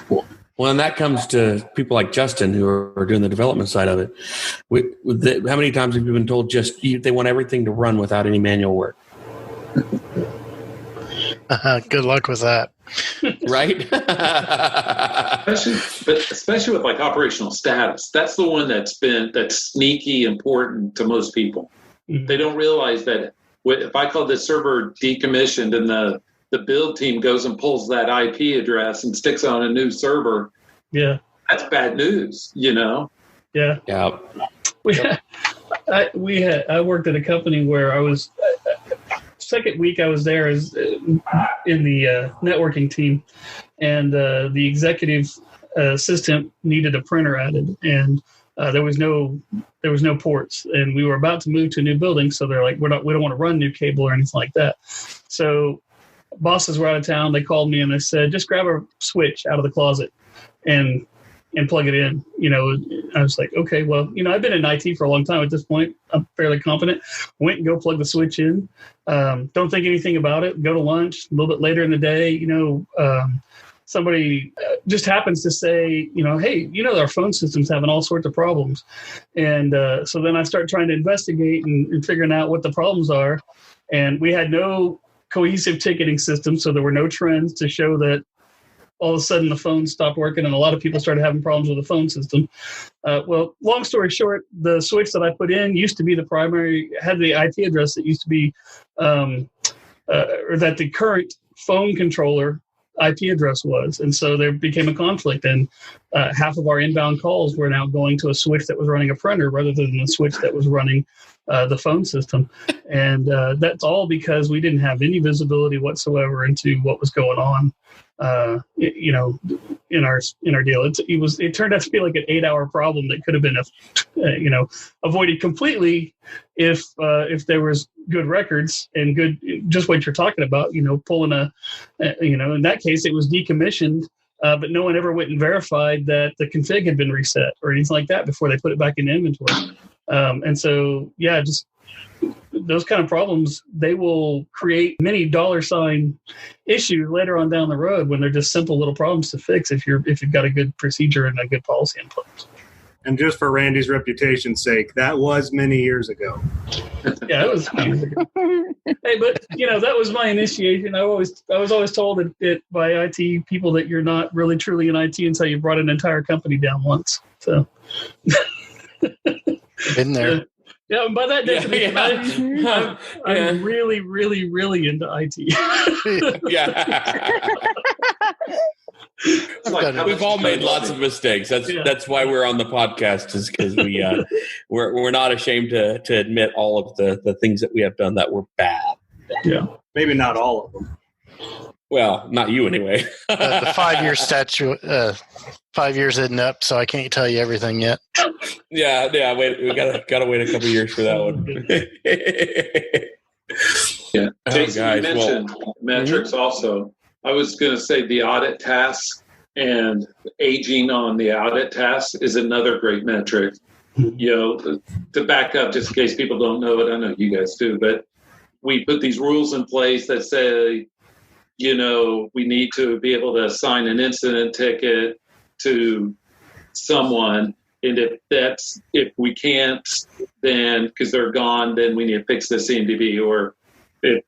Well, and that comes to people like Justin who are doing the development side of it. How many times have you been told they want everything to run without any manual work? Good luck with that. Right? especially with like operational status. That's the one that's sneaky important to most people. Mm-hmm. They don't realize that if I call this server decommissioned and the build team goes and pulls that IP address and sticks on a new server, that's bad news, Yeah. Yeah. I worked at a company where I was second week I was there as in the networking team, and the executive assistant needed a printer added, and there was no ports, and we were about to move to a new building, so they're like, we don't want to run new cable or anything like that. So bosses were out of town. They called me and they said, just grab a switch out of the closet and plug it in. I was like, okay, well, I've been in IT for a long time at this point. I'm fairly competent. Went and go plug the switch in. Don't think anything about it. Go to lunch. A little bit later in the day, somebody just happens to say, hey, our phone system's having all sorts of problems. And so then I start trying to investigate and figuring out what the problems are. And we had no cohesive ticketing system, so there were no trends to show that all of a sudden the phone stopped working, and a lot of people started having problems with the phone system. Well, long story short, the switch that I put in used to be had the IP address that used to be, or that the current phone controller IP address was. And so there became a conflict, and half of our inbound calls were now going to a switch that was running a printer rather than a switch that was running the phone system. And that's all because we didn't have any visibility whatsoever into what was going on, in our deal. It turned out to be like an 8-hour problem that could have been, avoided completely if there was good records and good, just what you're talking about, pulling in that case, it was decommissioned, but no one ever went and verified that the config had been reset or anything like that before they put it back in inventory. And so, yeah, just those kind of problems, they will create many $sign issues later on down the road when they're just simple little problems to fix if you've got a good procedure and a good policy in place. And just for Randy's reputation's sake, that was many years ago. Yeah, it was many years ago. Hey, but that was my initiation. I was always told that by IT people that you're not really truly in IT until you brought an entire company down once. So been there. Yeah, and by that definition, I'm really, really, really into IT. Yeah. We've all made lots of mistakes. That's why we're on the podcast, is because we're not ashamed to admit all of the things that we have done that were bad. Yeah, maybe not all of them. Well, not you anyway. The 5-year statute, 5 years isn't up, so I can't tell you everything yet. Yeah. Wait, we gotta wait a couple of years for that one. Yeah, Jason, you mentioned metrics also. I was going to say the audit tasks and aging on the audit tasks is another great metric. To back up, just in case people don't know it, I know you guys do, but we put these rules in place that say, we need to be able to assign an incident ticket to someone. And if we can't, then because they're gone, then we need to fix the CMDB, or if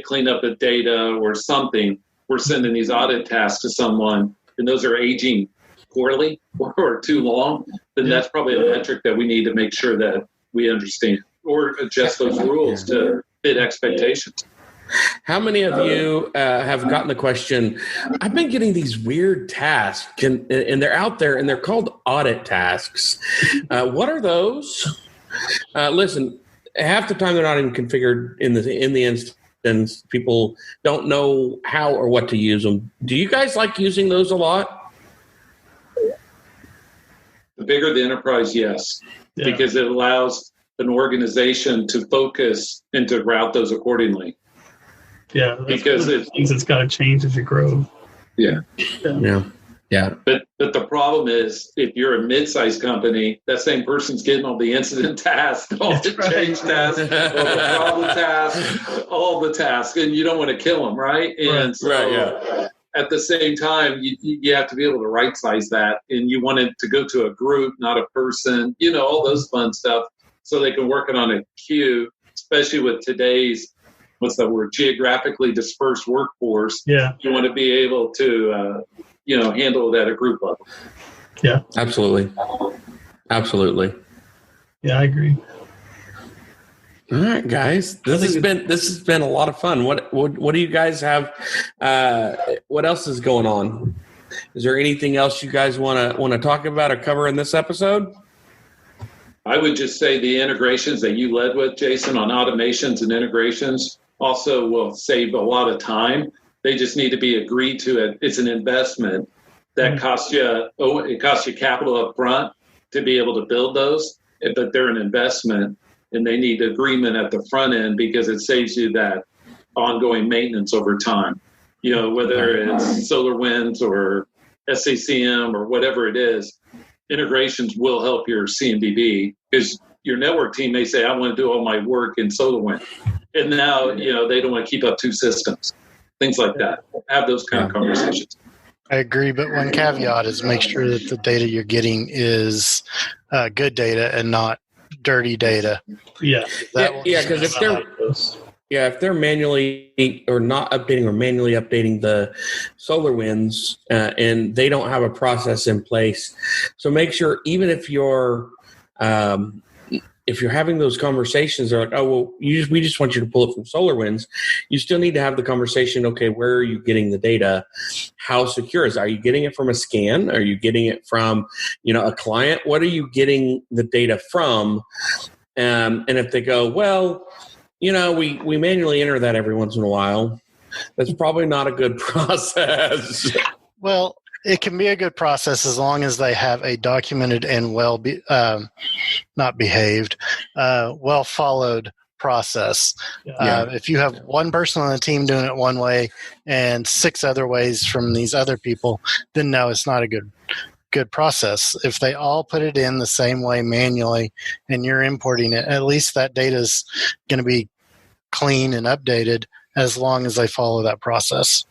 clean up the data or something. We're sending these audit tasks to someone, and those are aging poorly or too long, then that's probably a metric that we need to make sure that we understand or adjust those rules to fit expectations. How many of you have gotten the question, I've been getting these weird tasks, and they're out there, and they're called audit tasks. What are those? Listen, half the time they're not even configured in the instance. People don't know how or what to use them. Do you guys like using those a lot? The bigger the enterprise, yes, because it allows an organization to focus and to route those accordingly. Yeah, because it's got to change as you grow. Yeah. But the problem is, if you're a mid-sized company, that same person's getting all the incident tasks, all the change tasks, all the problem tasks, all the tasks, and you don't want to kill them, right? And at the same time, you have to be able to right-size that, and you want it to go to a group, not a person, all those fun stuff, so they can work it on a queue, especially with today's, geographically dispersed workforce. Yeah, you want to be able to, handle it at a group level. Yeah, absolutely. Yeah, I agree. All right, guys, this has been a lot of fun. What do you guys have? What else is going on? Is there anything else you guys want to talk about or cover in this episode? I would just say the integrations that you led with, Jason, on automations and integrations also will save a lot of time. They just need to be agreed to. It's an investment that costs you capital up front to be able to build those, but they're an investment, and they need agreement at the front end because it saves you that ongoing maintenance over time. Whether it's SolarWinds or SCCM or whatever it is, integrations will help your CMDB, because your network team may say, I want to do all my work in SolarWinds. And now, they don't want to keep up two systems, things like that. Have those kind of conversations. I agree, but one caveat is make sure that the data you're getting is good data and not dirty data. Yeah. Because Yeah, if they're manually or not updating or manually updating the SolarWinds and they don't have a process in place, so make sure even if you're having those conversations, they're like, oh, well, we just want you to pull it from SolarWinds. You still need to have the conversation. Okay, where are you getting the data? How secure is it? Are you getting it from a scan? Are you getting it from, a client? What are you getting the data from? And if they go, well, we manually enter that every once in a while, that's probably not a good process. Well, it can be a good process as long as they have a documented and well followed process. If you have one person on the team doing it one way and 6 other ways from these other people, then no, it's not a good process. If they all put it in the same way manually and you're importing it, at least that data is going to be clean and updated as long as they follow that process.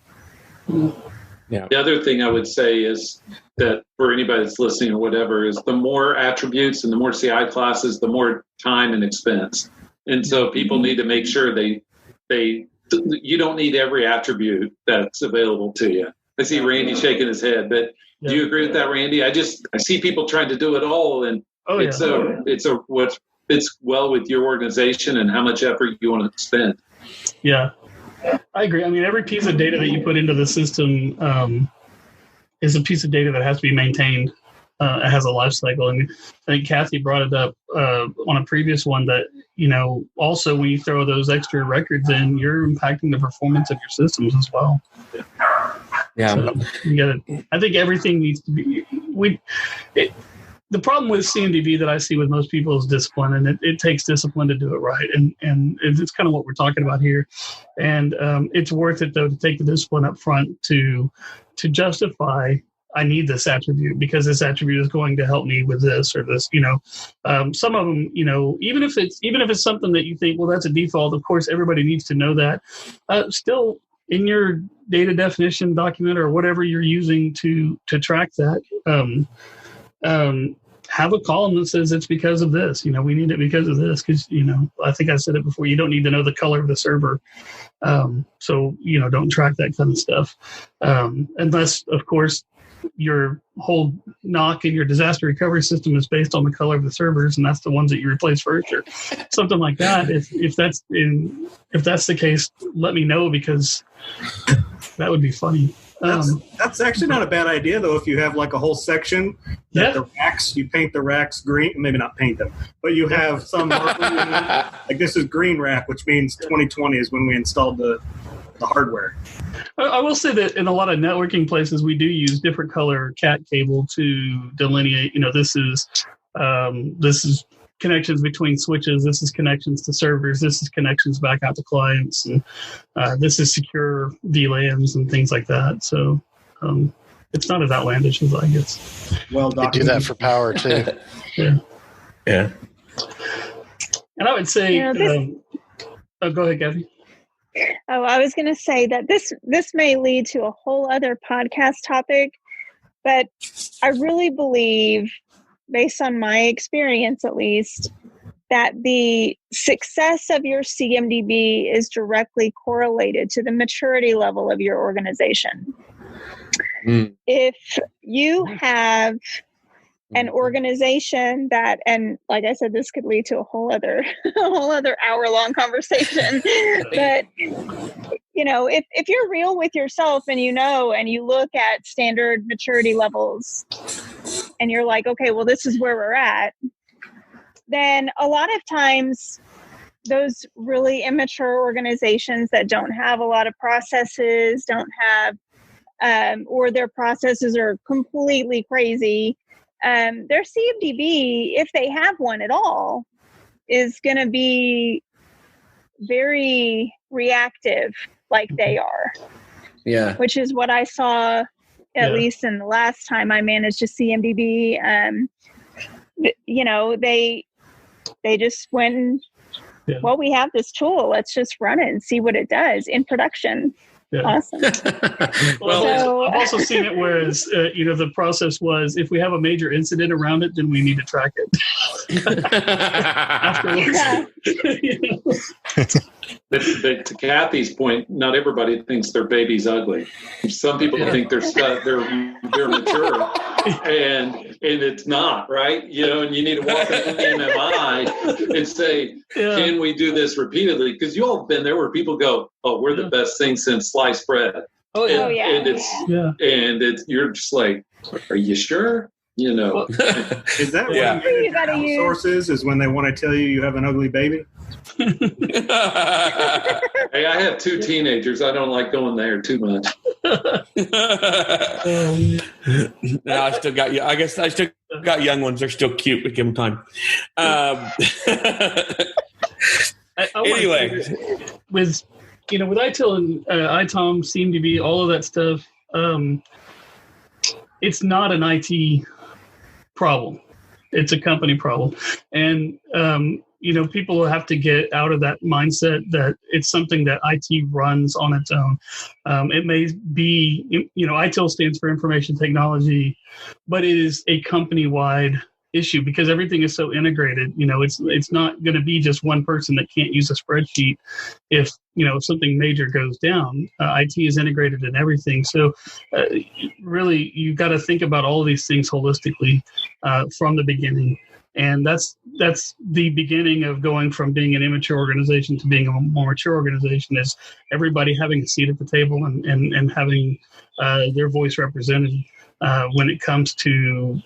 Yeah. The other thing I would say is that for anybody that's listening or whatever is the more attributes and the more CI classes, the more time and expense. And so people need to make sure you don't need every attribute that's available to you. I see Randy shaking his head, but do you agree with that, Randy? I see people trying to do it all, and it's what fits well with your organization and how much effort you want to spend. Yeah, I agree. I mean, every piece of data that you put into the system is a piece of data that has to be maintained. It has a life cycle. And I think Kathy brought it up on a previous one that, also when you throw those extra records in, you're impacting the performance of your systems as well. Yeah. So I think everything needs to be, the problem with CMDB that I see with most people is discipline, and it takes discipline to do it right. And it's kind of what we're talking about here. And it's worth it, though, to take the discipline up front to justify, I need this attribute because this attribute is going to help me with this or this, some of them, even if it's something that you think, well, that's a default, of course, everybody needs to know that. Still, in your data definition document or whatever you're using to track that, have a column that says it's because of this. We need it because of this. Because I think I said it before. You don't need to know the color of the server, so don't track that kind of stuff, unless, of course, your whole NOC and your disaster recovery system is based on the color of the servers, and that's the ones that you replace first, or something like that. If that's the case, let me know, because that would be funny. That's actually not a bad idea, though. If you have like a whole section that the racks, you paint the racks green, maybe not paint them, but you have some like this is green rack, which means 2020 is when we installed the hardware. I will say that in a lot of networking places, we do use different color cat cable to delineate. This is connections between switches. This is connections to servers. This is connections back out to clients. And this is secure VLANs and things like that. So it's not as outlandish as I guess. Well, they do that for power too. Yeah. Yeah. And I would say, go ahead, Gabby. Oh, I was going to say that this may lead to a whole other podcast topic, but I really believe, based on my experience at least, that the success of your CMDB is directly correlated to the maturity level of your organization. If you have an organization that, and like I said, this could lead to a whole other hour-long conversation. But if you're real with yourself and and you look at standard maturity levels, and you're like, okay, well, this is where we're at, then a lot of times those really immature organizations that don't have a lot of processes, don't have, or their processes are completely crazy. Their CMDB, if they have one at all, is going to be very reactive, like they are. Yeah. Which is what I saw, at least in the last time I managed a CMDB. They just went, well, we have this tool. Let's just run it and see what it does in production. Yeah. Awesome. I've also seen it where the process was, if we have a major incident around it, then we need to track it afterwards. But to Kathy's point, not everybody thinks their baby's ugly. Some people think they're mature, and it's not, right? And you need to walk into the MMI and say, can we do this repeatedly? Because you all have been there where people go, oh, we're the best thing since sliced bread. Oh yeah. And it's you're just like, are you sure? Is that what you outsources is when they want to tell you have an ugly baby? Hey, I have 2 teenagers. I don't like going there too much. No, I still got you. I guess I still got young ones. They're still cute. We give them time. Anyway, with ITIL and ITOM, CMDB, all of that stuff, it's not an IT problem. It's a company problem. And, people have to get out of that mindset that it's something that IT runs on its own. It may be, ITIL stands for information technology, but it is a company-wide issue because everything is so integrated. It's not going to be just one person that can't use a spreadsheet if something major goes down. IT is integrated in everything, so really you've got to think about all of these things holistically from the beginning, and that's the beginning of going from being an immature organization to being a more mature organization. Is everybody having a seat at the table and having their voice represented when it comes to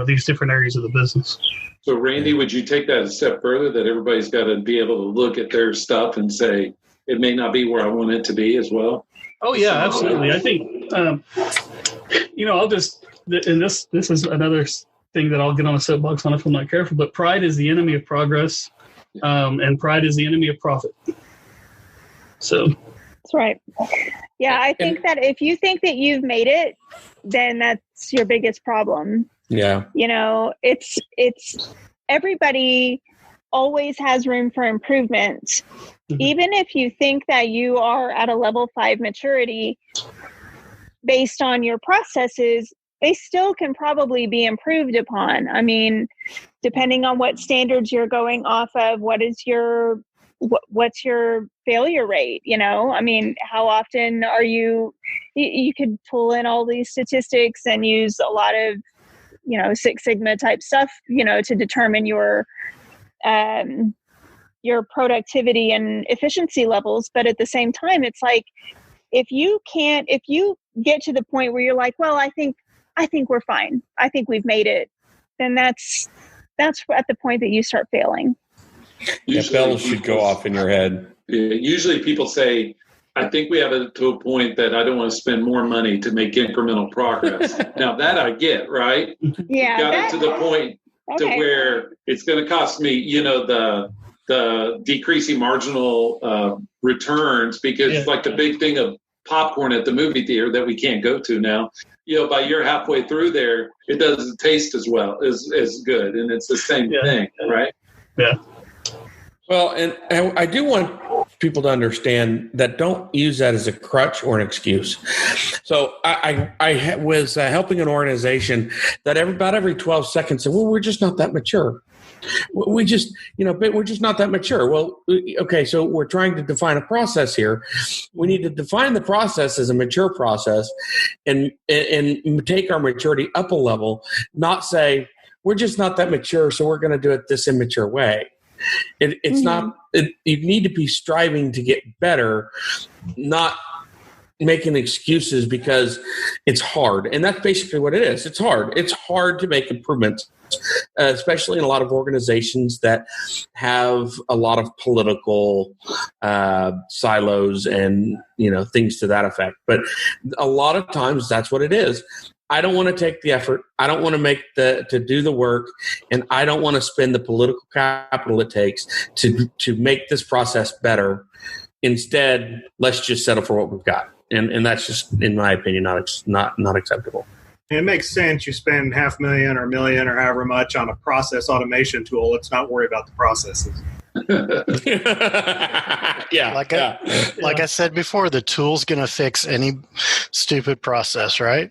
these different areas of the business. So Randy, would you take that a step further, that everybody's got to be able to look at their stuff and say, it may not be where I want it to be as well? Oh yeah, absolutely. I think, I'll just, and this is another thing that I'll get on a soapbox on if I'm not careful, but pride is the enemy of progress, and pride is the enemy of profit. So. That's right. Yeah, I think that if you think that you've made it, then that's your biggest problem. Yeah. It's everybody always has room for improvement. Mm-hmm. Even if you think that you are at a level 5 maturity based on your processes, they still can probably be improved upon. I mean, depending on what standards you're going off of, what's your failure rate? I mean, how often are you could pull in all these statistics and use a lot of, Six Sigma type stuff, to determine your productivity and efficiency levels. But at the same time, it's like, if you get to the point where you're like, well, I think we're fine, I think we've made it, then that's at the point that you start failing. Bells should go off in your head. Usually people say, I think we have it to a point that I don't want to spend more money to make incremental progress. Now that I get, right? Yeah. Got it to the point to where it's going to cost me, the decreasing marginal returns, because like the big thing of popcorn at the movie theater that we can't go to now, by you're halfway through there, it doesn't taste as well as good. And it's the same thing, right? Yeah. Well, and I do want people to understand that don't use that as a crutch or an excuse. So I was helping an organization that about every 12 seconds said, well, we're just not that mature. We just, we're just not that mature. Well, okay, so we're trying to define a process here. We need to define the process as a mature process and take our maturity up a level, not say, we're just not that mature, so we're going to do it this immature way. It's not. You need to be striving to get better, not making excuses because it's hard. And that's basically what it is. It's hard. It's hard to make improvements, especially in a lot of organizations that have a lot of political silos and things to that effect. But a lot of times that's what it is. I don't want to take the effort. I don't want to do the work, and I don't want to spend the political capital it takes to make this process better. Instead, let's just settle for what we've got, and that's just, in my opinion, not acceptable. It makes sense. You spend $500,000 or $1 million or however much on a process automation tool. Let's not worry about the processes. Like I said before, the tool's going to fix any stupid process, right?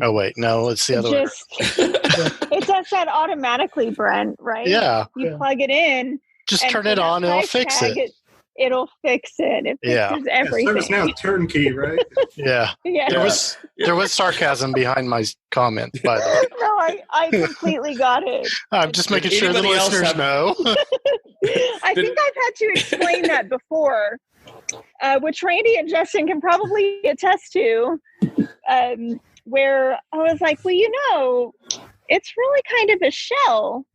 Oh, wait, no, it's the other way. It does that automatically, Brent, right? Yeah. You plug it in. Just turn it on and it'll fix it. it'll fix it. It fixes everything. ServiceNow's turnkey, right? Yeah. Yeah. There was sarcasm behind my comment, by the way. No, I completely got it. I'm just making sure the Anybody else listeners know. I think I've had to explain that before, which Randy and Justin can probably attest to, where I was like, well, it's really kind of a shell,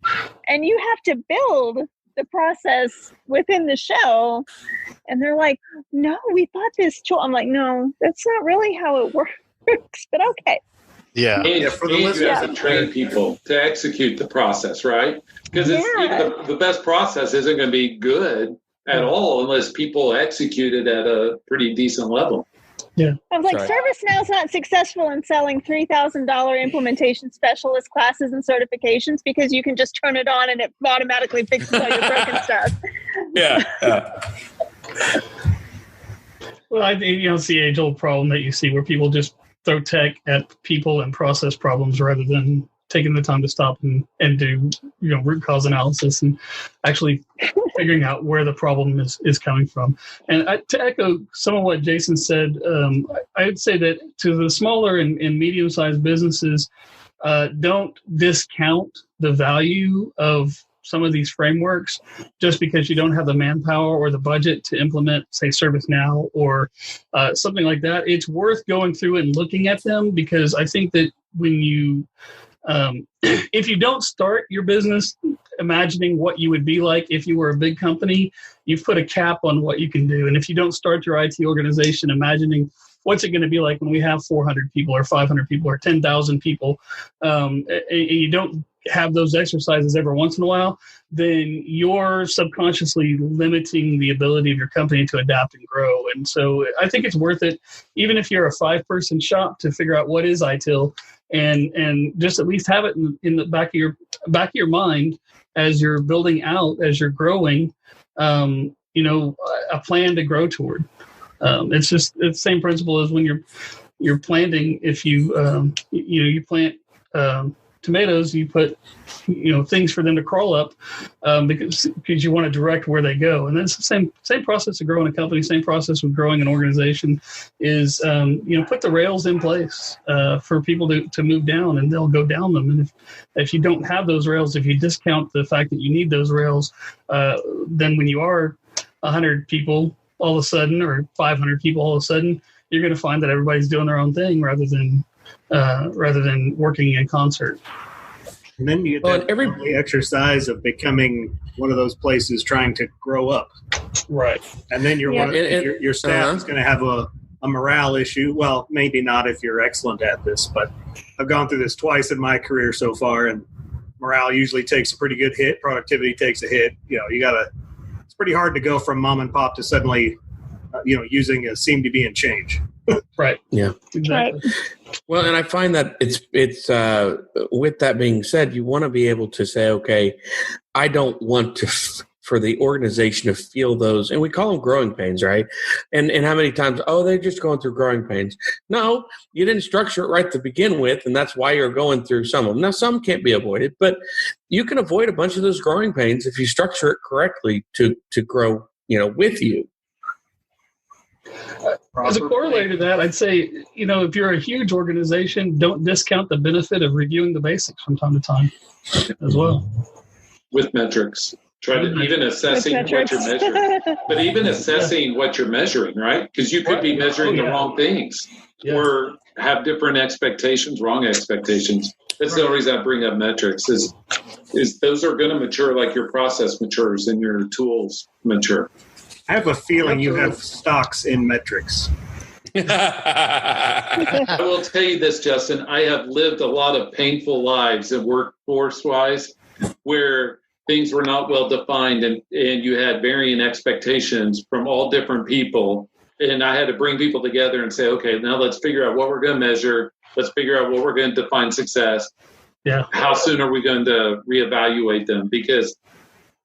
and you have to build the process within the shell. And they're like, no, we thought this tool. I'm like, no, that's not really how it works, but okay. Yeah. And for the you listeners, have to train people to execute the process, right? Because the best process isn't going to be good at all unless people execute it at a pretty decent level. Yeah. I was like, ServiceNow's not successful in selling $3,000 implementation specialist classes and certifications because you can just turn it on and it automatically fixes all your broken stuff. Yeah. Well, I think it's the age-old problem that you see where people just throw tech at people and process problems rather than taking the time to stop and do root cause analysis and actually figuring out where the problem is coming from. And to echo some of what Jason said, I would say that to the smaller and medium-sized businesses, don't discount the value of some of these frameworks just because you don't have the manpower or the budget to implement, say, ServiceNow or something like that. It's worth going through and looking at them, because I think that when you if you don't start your business imagining what you would be like if you were a big company, you've put a cap on what you can do. And if you don't start your IT organization imagining what's it going to be like when we have 400 people or 500 people or 10,000 people, and you don't have those exercises every once in a while, then you're subconsciously limiting the ability of your company to adapt and grow. And so I think it's worth it, even if you're a 5-person shop, to figure out what is ITIL and just at least have it in the back of your mind as you're building out, as you're growing, a plan to grow toward. It's the same principle as when you're planting. If you you plant tomatoes, you put things for them to crawl up because you want to direct where they go. And that's the same process of growing a company. Same process with growing an organization is put the rails in place for people to move down, and they'll go down them. And if you don't have those rails, if you discount the fact that you need those rails, then when you are 100 people all of a sudden, or 500 people all of a sudden, you're going to find that everybody's doing their own thing rather than working in concert. And then you get that exercise of becoming one of those places trying to grow up. Right. And then your staff is going to have a morale issue. Well, maybe not if you're excellent at this, but I've gone through this twice in my career so far, and morale usually takes a pretty good hit. Productivity takes a hit. It's pretty hard to go from mom and pop to suddenly, using a CMDB and change. Right. Yeah. Exactly. Right. Well, and I find that it's with that being said, you want to be able to say, okay, I don't want for the organization to feel those, and we call them growing pains, right? And how many times, they're just going through growing pains. No, you didn't structure it right to begin with, and that's why you're going through some of them. Now, some can't be avoided, but you can avoid a bunch of those growing pains if you structure it correctly to grow, with you. As a corollary to that, I'd say, if you're a huge organization, don't discount the benefit of reviewing the basics from time to time as well. With metrics. Try to even assessing what you're measuring. But even assessing what you're measuring, right? Because you could be measuring the wrong things or have different expectations, wrong expectations. That's the only reason I bring up metrics is those are going to mature like your process matures and your tools mature. I have a feeling you have stocks in metrics. I will tell you this, Justin. I have lived a lot of painful lives and workforce-wise where things were not well defined and you had varying expectations from all different people. And I had to bring people together and say, okay, now let's figure out what we're going to measure. Let's figure out what we're going to define success. Yeah. How soon are we going to reevaluate them? Because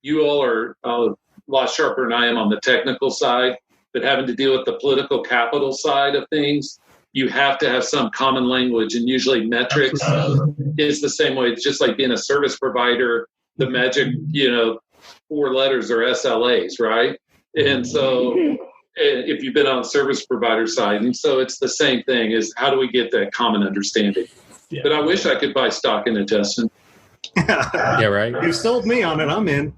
you all are a lot sharper than I am on the technical side, but having to deal with the political capital side of things, you have to have some common language, and usually metrics is the same way. It's just like being a service provider. The magic, 4 letters are SLAs, right? And so if you've been on the service provider side, and so it's the same thing, is how do we get that common understanding? Yeah. But I wish I could buy stock in it, Justin. Yeah, right. You sold me on it. I'm in.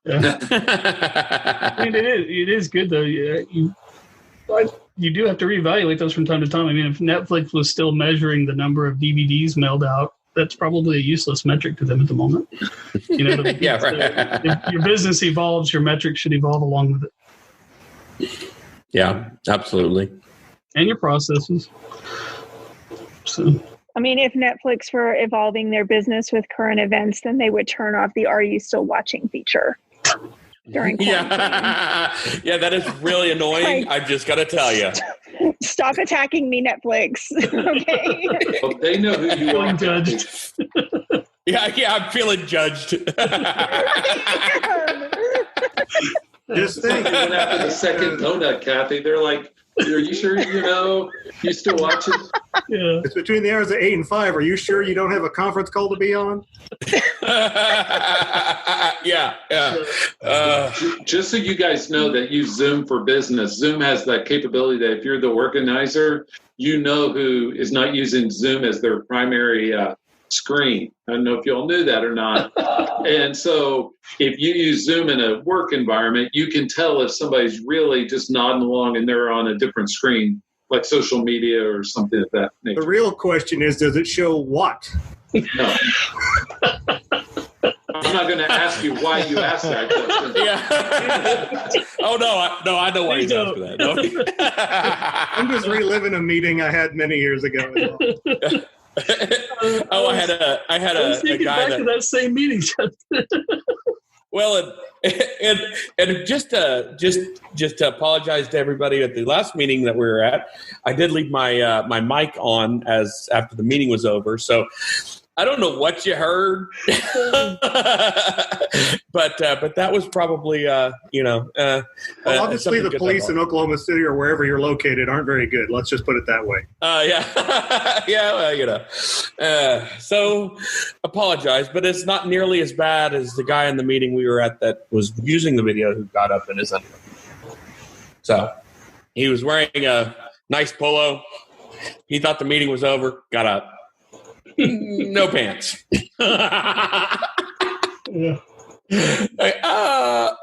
Yeah. I mean, it is good though. You do have to reevaluate those from time to time. I mean, if Netflix was still measuring the number of DVDs mailed out, that's probably a useless metric to them at the moment. Yeah, right. If your business evolves, your metrics should evolve along with it. Yeah, absolutely. And your processes. So, I mean, if Netflix were evolving their business with current events, then they would turn off the "Are you still watching?" feature during quarantine. Yeah, that is really annoying. I've just got to tell you. Stop attacking me, Netflix. Okay. Well, they know who you are. Judged. Yeah, I'm feeling judged. Just think. They went after the second donut, Kathy. They're like, "Are you sure you still watching?" Yeah. It's between the hours of 8 and 5. Are you sure you don't have a conference call to be on? Yeah. Just so you guys know that use Zoom for business. Zoom has that capability that if you're the organizer, you know who is not using Zoom as their primary screen. I don't know if you all knew that or not. And so if you use Zoom in a work environment, you can tell if somebody's really just nodding along and they're on a different screen, like social media or something of that nature. The real question is, does it show what? No. I'm not going to ask you why you asked that question. Yeah. Oh, no, I know why he's asking that. No. I'm just reliving a meeting I had many years ago. I had a guy back to that same meeting. Well, and just to apologize to everybody at the last meeting that we were at, I did leave my my mic on after the meeting was over. So I don't know what you heard, but that was probably well, obviously the police in Oklahoma City or wherever you're located aren't very good. Let's just put it that way. Yeah, well, so apologize, but it's not nearly as bad as the guy in the meeting we were at that was using the video who got up in his underwear. So he was wearing a nice polo. He thought the meeting was over, got up. No pants. Yeah.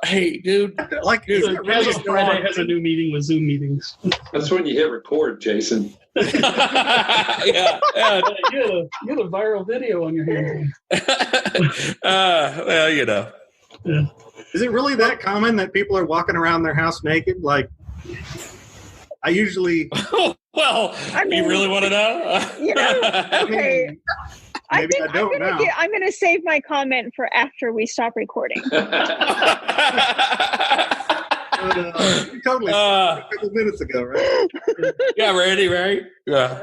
Hey, dude. Friday has a new meeting with Zoom meetings. That's when you hit record, Jason. Yeah. You had a viral video on your hands. Well, Yeah. Is it really that common that people are walking around their house naked? Like, I usually... Well, you really want to know? Okay. Maybe I don't know. I'm going to save my comment for after we stop recording. Totally. A couple minutes ago, right? Yeah, ready, right? Yeah.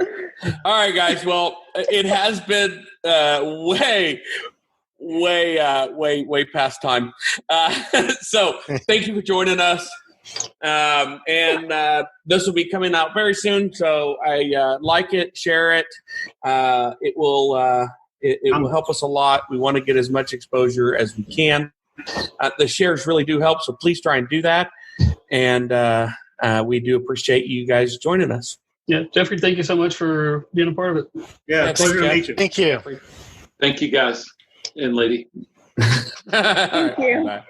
All right, guys. Well, it has been way past time. So thank you for joining us. And this will be coming out very soon. So I like it, share it. It will help us a lot. We want to get as much exposure as we can. The shares really do help. So please try and do that. And we do appreciate you guys joining us. Yeah, Jeffrey, thank you so much for being a part of it. Yeah, pleasure to meet you. Thank you. Thank you, guys and lady. Thank you. Bye.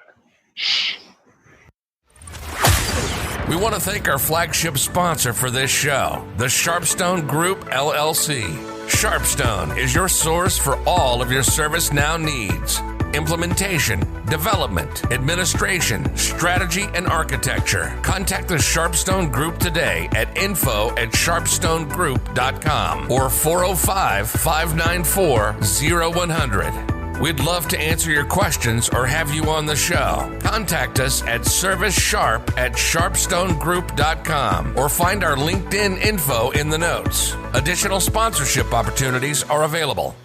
We want to thank our flagship sponsor for this show, the Sharpstone Group, LLC. Sharpstone is your source for all of your ServiceNow needs. Implementation, development, administration, strategy, and architecture. Contact the Sharpstone Group today at info@sharpstonegroup.com or 405-594-0100. We'd love to answer your questions or have you on the show. Contact us at ServiceSharp@sharpstonegroup.com or find our LinkedIn info in the notes. Additional sponsorship opportunities are available.